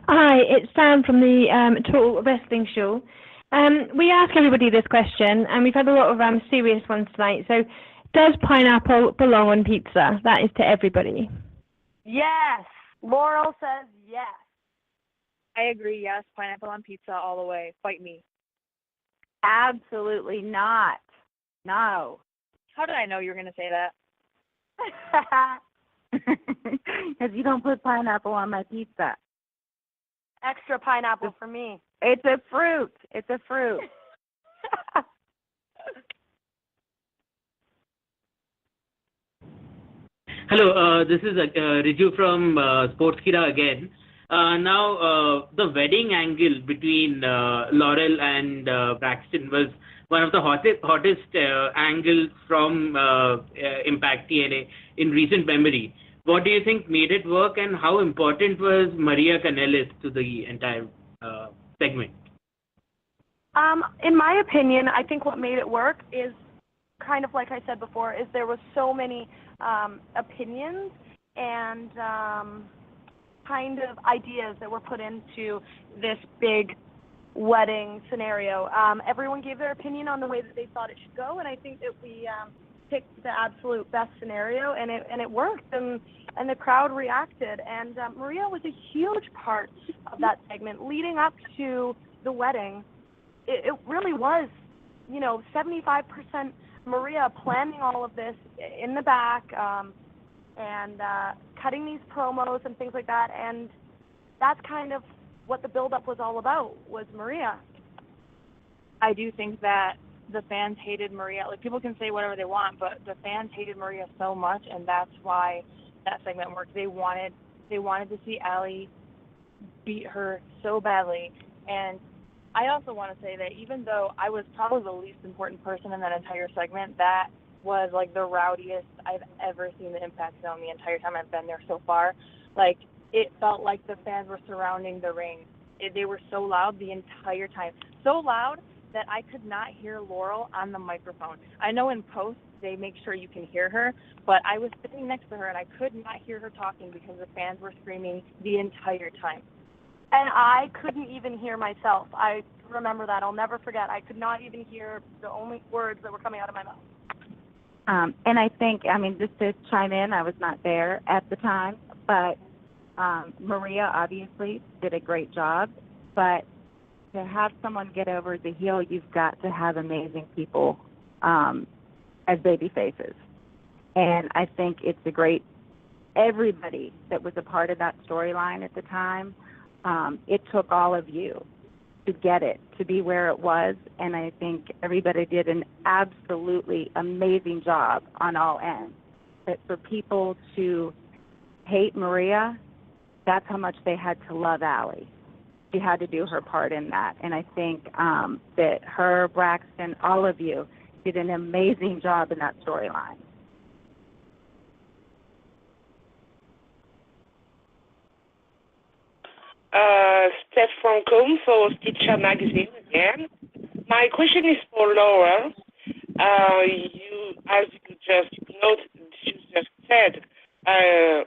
Hi, it's Sam from the Total Wrestling Show. We ask everybody this question, and we've had a lot of serious ones tonight. So, does pineapple belong on pizza? That is to everybody. Yes. Laurel says yes. I agree, yes. Pineapple on pizza all the way. Fight me. Absolutely not. No. How did I know you were going to say that? Because you don't put pineapple on my pizza. Extra pineapple for me. It's a fruit. It's a fruit. Hello, this is Riju from Sportskeeda again. Now, the wedding angle between Laurel and Braxton was one of the hottest angles from Impact TNA in recent memory. What do you think made it work, and how important was Maria Kanellis to the entire segment? In my opinion, I think what made it work is kind of like I said before, is there was so many opinions and kind of ideas that were put into this big wedding scenario. Everyone gave their opinion on the way that they thought it should go, and I think that we picked the absolute best scenario, and it worked, and the crowd reacted. And Maria was a huge part of that segment leading up to the wedding. It really was, 75% Maria planning all of this in the back, and cutting these promos and things like that. And that's kind of what the build-up was all about, was Maria. I do think that the fans hated Maria. Like, people can say whatever they want, but the fans hated Maria so much, and that's why that segment worked. They wanted to see Allie beat her so badly. And I also want to say that even though I was probably the least important person in that entire segment, that was like the rowdiest I've ever seen the Impact Zone the entire time I've been there so far. Like, it felt like the fans were surrounding the ring. They were so loud the entire time. So loud that I could not hear Laurel on the microphone. I know in post they make sure you can hear her, but I was sitting next to her and I could not hear her talking because the fans were screaming the entire time. And I couldn't even hear myself. I remember that. I'll never forget. I could not even hear the only words that were coming out of my mouth. And I think, just to chime in, I was not there at the time, but Maria obviously did a great job. But to have someone get over as a heel, you've got to have amazing people as baby faces. And I think it's everybody that was a part of that storyline at the time, it took all of you to get it to be where it was, and I think everybody did an absolutely amazing job on all ends. But for people to hate Maria, that's how much they had to love Allie. She had to do her part in that, and I think that her, Braxton, all of you did an amazing job in that storyline. Steph Francombe for Stitcher Magazine again. My question is for Laura. As you just said,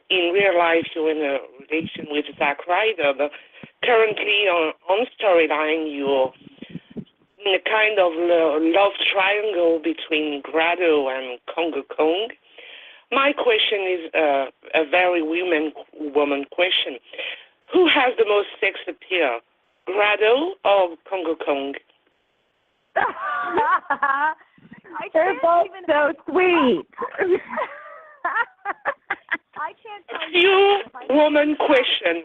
in real life you're in a relation with Zack Ryder, but currently on storyline you're in a kind of love triangle between Grado and Congo Kong. My question is a very woman question. Who has the most sex appeal, Grado or Congo Kong? They're both so sweet. I can't tell you. Woman question.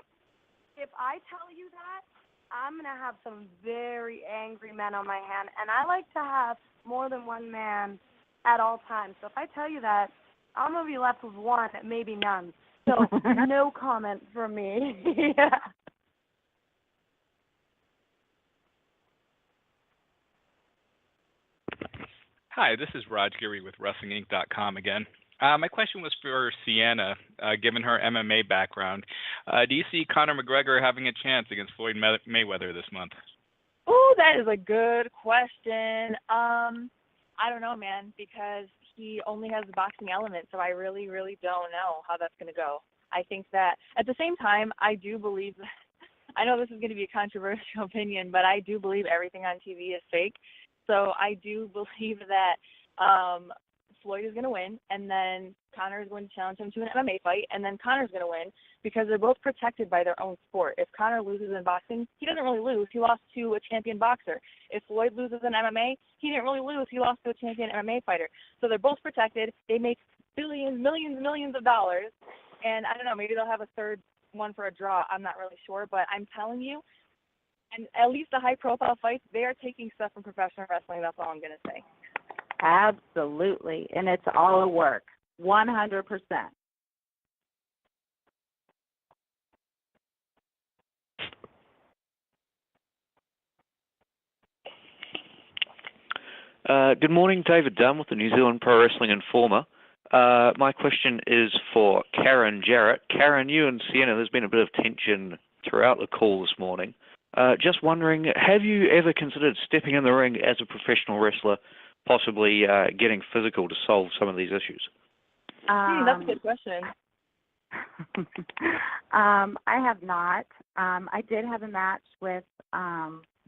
If I tell you that, I'm going to have some very angry men on my hand, and I like to have more than one man at all times. So if I tell you that, I'm going to be left with one, maybe none. So no comment from me. Yeah. Hi, this is Raj Giri with WrestlingInc.com again. My question was for Sienna, given her MMA background. Do you see Conor McGregor having a chance against Floyd Mayweather this month? Oh, that is a good question. I don't know, man, because he only has the boxing element, so I really, really don't know how that's going to go. I think that at the same time, I do believe, I know this is going to be a controversial opinion, but I do believe everything on TV is fake. So I do believe that Floyd is going to win, and then Conor is going to challenge him to an MMA fight, and then Conor's going to win because they're both protected by their own sport. If Conor loses in boxing, he doesn't really lose. He lost to a champion boxer. If Floyd loses in MMA, he didn't really lose. He lost to a champion MMA fighter. So they're both protected. They make billions, millions of dollars, and I don't know, maybe they'll have a third one for a draw. I'm not really sure, but I'm telling you, and at least the high-profile fights, they are taking stuff from professional wrestling. That's all I'm going to say. Absolutely, and it's all a work, 100%. Good morning, David Dunn with the New Zealand Pro Wrestling Informer. My question is for Karen Jarrett. Karen, you and Sienna, there's been a bit of tension throughout the call this morning. Just wondering, have you ever considered stepping in the ring as a professional wrestler, possibly getting physical to solve some of these issues? That's a good question. I have not. I did have a match with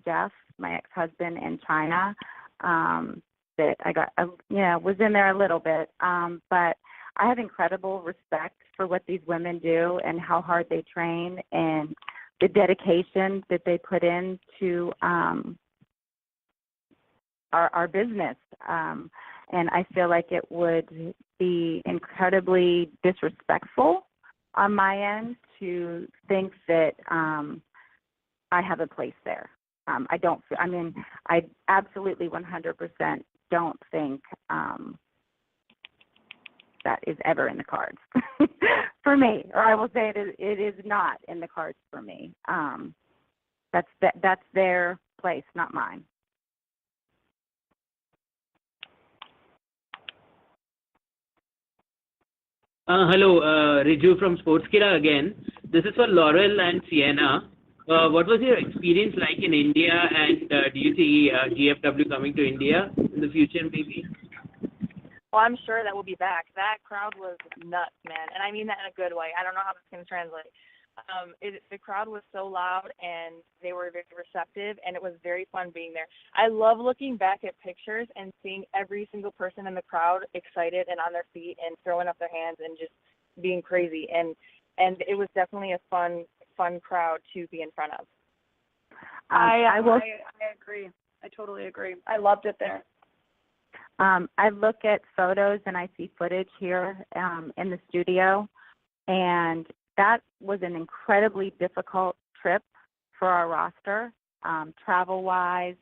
Jeff, my ex-husband, in China. That I got, was in there a little bit. But I have incredible respect for what these women do and how hard they train and the dedication that they put into our business. And I feel like it would be incredibly disrespectful on my end to think that I have a place there. I absolutely 100% don't think that is ever in the cards for me, or I will say it is not in the cards for me. That's their place, not mine. Hello, Riju from Sportskira again. This is for Laurel and Sienna. What was your experience like in India, and do you see GFW coming to India in the future, maybe? Well, I'm sure that we'll be back. That crowd was nuts, man, and I mean that in a good way. I don't know how this can translate. The crowd was so loud, and they were very receptive, and it was very fun being there. I love looking back at pictures and seeing every single person in the crowd excited and on their feet and throwing up their hands and just being crazy. And it was definitely a fun crowd to be in front of. I agree. I totally agree. I loved it there. I look at photos and I see footage here in the studio, and that was an incredibly difficult trip for our roster, travel-wise,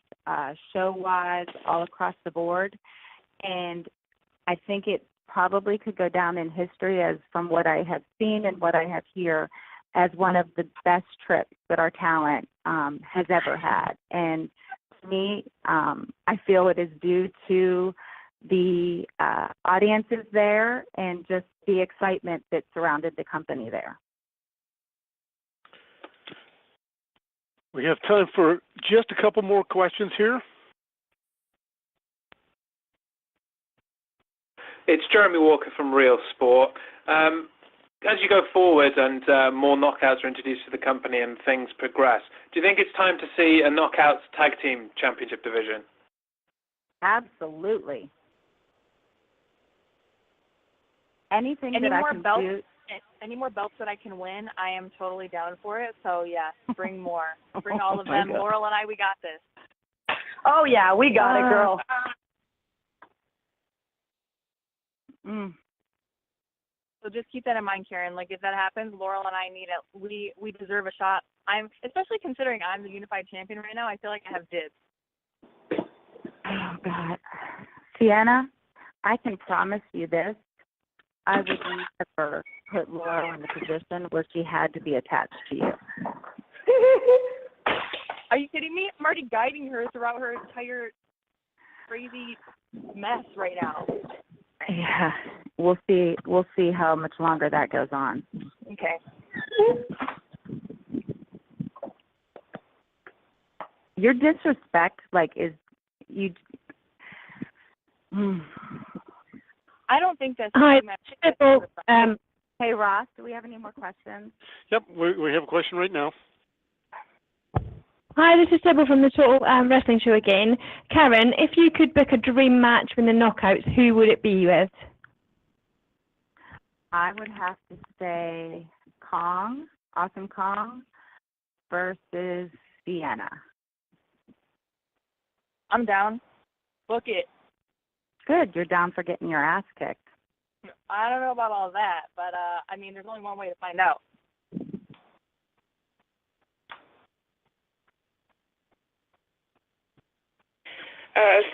show-wise, all across the board. And I think it probably could go down in history as, from what I have seen and what I have here, as one of the best trips that our talent has ever had. And to me, I feel it is due to the audiences there and just the excitement that surrounded the company there. We have time for just a couple more questions here. It's Jeremy Walker from Real Sport. As you go forward and more knockouts are introduced to the company and things progress, do you think it's time to see a knockouts tag team championship division? Absolutely. Anything Any that I more can belts? do. Any more belts that I can win, I am totally down for it. So yeah, bring more. Bring all of my them. God. Laurel and I, we got this. Oh yeah, we got it, girl. So just keep that in mind, Karen. Like if that happens, Laurel and I need it. We deserve a shot. I'm especially considering I'm the unified champion right now. I feel like I have dibs. Oh God, Sienna, I can promise you this. I would never put Laurel in a position where she had to be attached to you. Are you kidding me? I'm already guiding her throughout her entire crazy mess right now. Yeah, we'll see. We'll see how much longer that goes on. Okay. Your disrespect, is you. I don't think that's. Hi, hey Ross, do we have any more questions? Yep, we have a question right now. Hi, this is Sybil from the Total Wrestling Show again. Karen, if you could book a dream match in the knockouts, who would it be with? I would have to say Kong, Awesome Kong, versus Sienna. I'm down. Book it. Good, you're down for getting your ass kicked. I don't know about all that, but I mean, there's only one way to find out.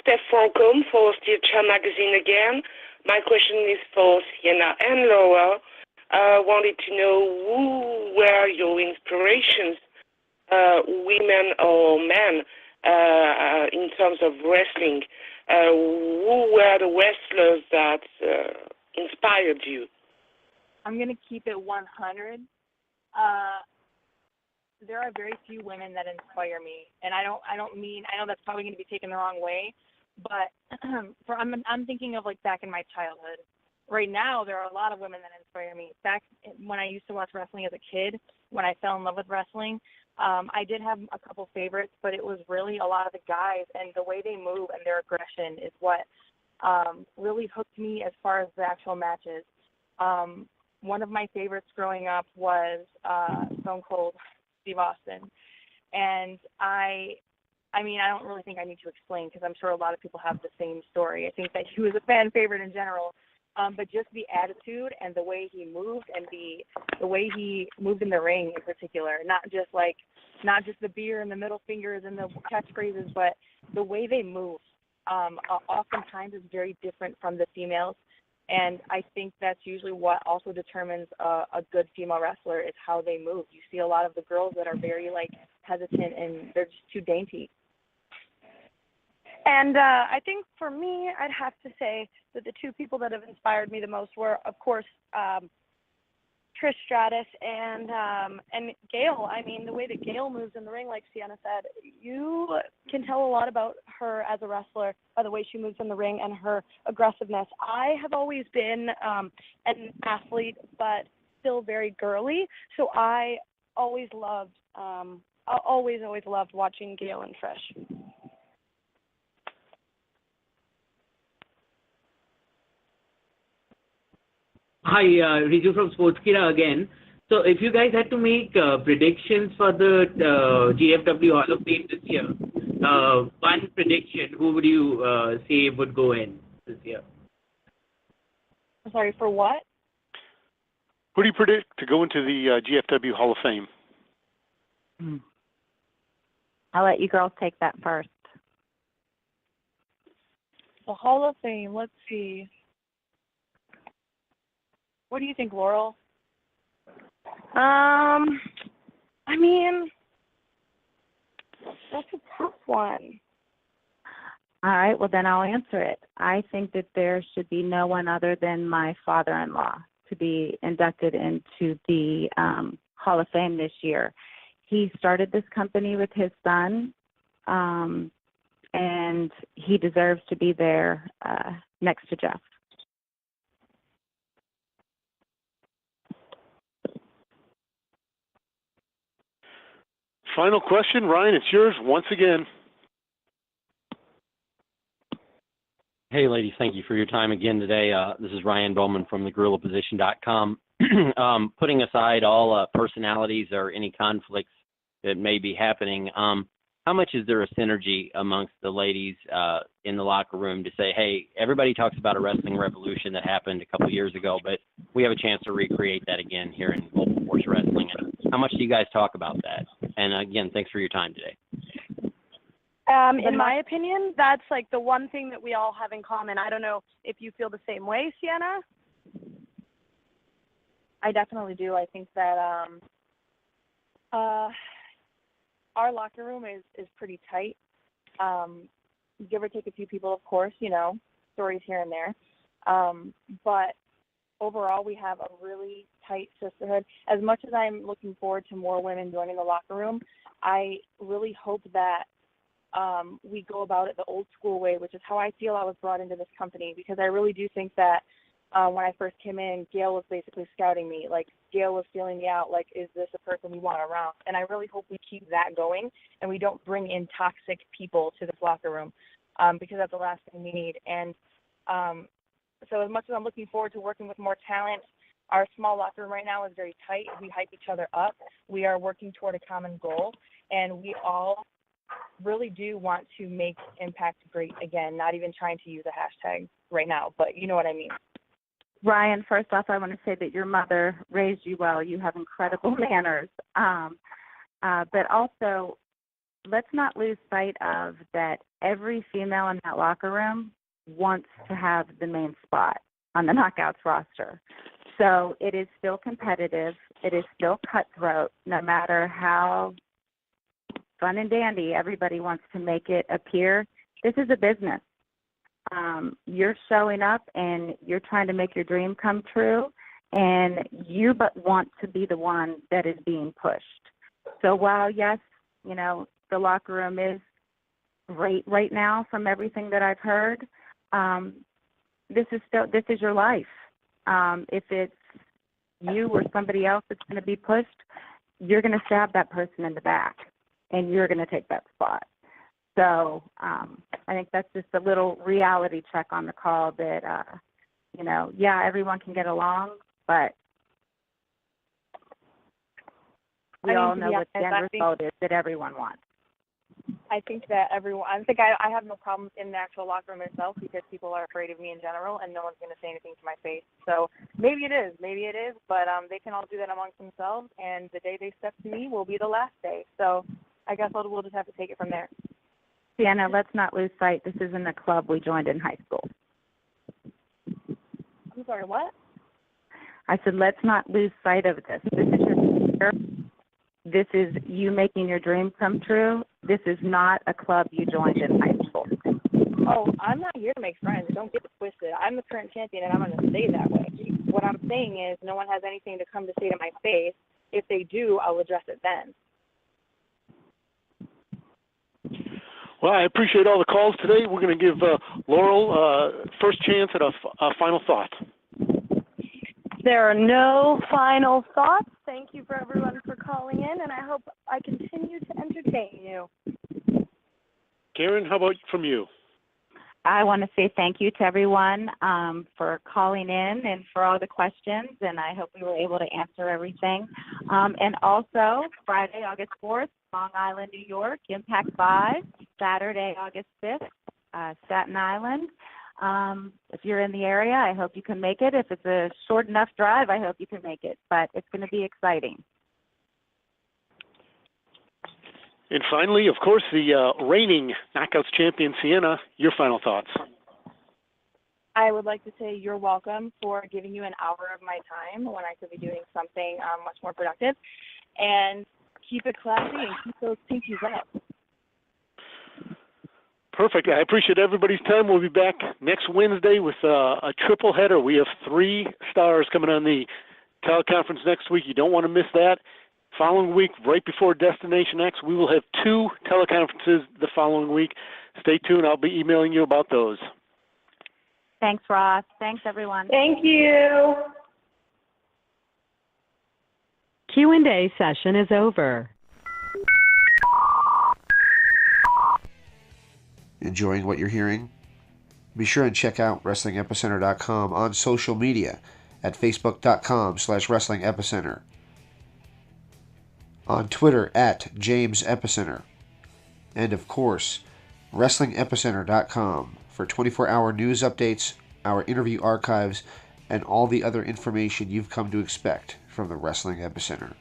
Steph Francombe for Steel Chair Magazine again. My question is for Sienna and Laura. Wanted to know who were your inspirations, women or men, in terms of wrestling. Who were the wrestlers that inspired you? I'm going to keep it 100. There are very few women that inspire me, and I know that's probably going to be taken the wrong way, but I'm thinking of back in my childhood. right now, there are a lot of women that inspire me. Back when I used to watch wrestling as a kid, when I fell in love with wrestling, I did have a couple favorites, but it was really a lot of the guys, and the way they move and their aggression is what really hooked me as far as the actual matches. One of my favorites growing up was Stone Cold Steve Austin. And I mean, I don't really think I need to explain because I'm sure a lot of people have the same story. I think that he was a fan favorite in general. But just the attitude and the way he moved and the way he moved in the ring in particular, not just the beer and the middle fingers and the catchphrases, but the way they move oftentimes is very different from the females. And I think that's usually what also determines a good female wrestler is how they move. You see a lot of the girls that are very hesitant and they're just too dainty. And I think for me, I'd have to say that the two people that have inspired me the most were, of course, Trish Stratus and Gail. I mean, the way that Gail moves in the ring, like Sienna said, you can tell a lot about her as a wrestler by the way she moves in the ring and her aggressiveness. I have always been an athlete, but still very girly, so I always loved watching Gail and Trish. Hi, Riju from Sportskeeda again. So if you guys had to make predictions for the GFW Hall of Fame this year, one prediction, who would you say would go in this year? Sorry, for what? Who do you predict to go into the GFW Hall of Fame? I'll let you girls take that first. The Hall of Fame, let's see. What do you think, Laurel? I mean, that's a tough one. All right, well, then I'll answer it. I think that there should be no one other than my father-in-law to be inducted into the Hall of Fame this year. He started this company with his son, and he deserves to be there next to Jeff. Final question, Ryan, it's yours once again. Hey, ladies, thank you for your time again today. This is Ryan Bowman from thegorillaposition.com. Putting aside all personalities or any conflicts that may be happening, how much is there a synergy amongst the ladies in the locker room to say, hey, everybody talks about a wrestling revolution that happened a couple years ago, but we have a chance to recreate that again here in Global Force Wrestling. And how much do you guys talk about that? And again, thanks for your time today. In my opinion, that's the one thing that we all have in common. I don't know if you feel the same way, Sienna. I definitely do. I think that our locker room is pretty tight. Give or take a few people, of course, stories here and there. But overall, we have a really tight sisterhood. As much as I'm looking forward to more women joining the locker room, I really hope that we go about it the old school way, which is how I feel I was brought into this company, because I really do think that when I first came in, Gail was basically scouting me. Gail was feeling me out, is this a person we want around? And I really hope we keep that going and we don't bring in toxic people to this locker room, because that's the last thing we need. And so as much as I'm looking forward to working with more talent, our small locker room right now is very tight. We hype each other up. We are working toward a common goal, and we all really do want to make Impact great again, not even trying to use a hashtag right now, but you know what I mean. Ryan, first off, I want to say that your mother raised you well. You have incredible manners. But also, let's not lose sight of that every female in that locker room wants to have the main spot on the Knockouts roster. So it is still competitive. It is still cutthroat, no matter how fun and dandy everybody wants to make it appear. This is a business. You're showing up and you're trying to make your dream come true, and you but want to be the one that is being pushed. So while, yes, the locker room is great right now from everything that I've heard, this is your life. If it's you or somebody else that's going to be pushed, you're going to stab that person in the back, and you're going to take that spot. So I think that's just a little reality check on the call that, yeah, everyone can get along, but we all know what the end result is that everyone wants. I think that I have no problems in the actual locker room itself because people are afraid of me in general, and no one's going to say anything to my face. So maybe it is, but they can all do that amongst themselves, and the day they step to me will be the last day. So I guess we'll just have to take it from there. Sienna, let's not lose sight. This isn't a club we joined in high school. I'm sorry, what? I said, let's not lose sight of this. This is your career. This is you making your dream come true. This is not a club you joined in high school. Oh, I'm not here to make friends. Don't get it twisted. I'm the current champion, and I'm going to stay that way. What I'm saying is no one has anything to come to say to my face. If they do, I'll address it then. Well, I appreciate all the calls today. We're going to give Laurel first chance at a final thought. There are no final thoughts. Thank you for everyone for calling in, and I hope I continue to entertain you. Karen, how about from you? I want to say thank you to everyone for calling in and for all the questions, and I hope we were able to answer everything. And also, Friday, August 4th, Long Island, New York, Impact 5, Saturday, August 5th, Staten Island. If you're in the area, I hope you can make it. If it's a short enough drive, I hope you can make it. But it's going to be exciting. And finally, of course, the reigning Knockouts champion, Sienna, your final thoughts. I would like to say you're welcome for giving you an hour of my time when I could be doing something much more productive. And keep it classy and keep those pinkies up. Perfect. I appreciate everybody's time. We'll be back next Wednesday with a triple header. We have 3 stars coming on the teleconference next week. You don't want to miss that. Following week, right before Destination X, we will have 2 teleconferences the following week. Stay tuned. I'll be emailing you about those. Thanks, Ross. Thanks, everyone. Thank you. Q&A session is over. Enjoying what you're hearing? Be sure and check out WrestlingEpicenter.com on social media at Facebook.com/WrestlingEpicenter, on Twitter at James Epicenter, and of course, WrestlingEpicenter.com for 24-hour news updates, our interview archives, and all the other information you've come to expect from the Wrestling Epicenter.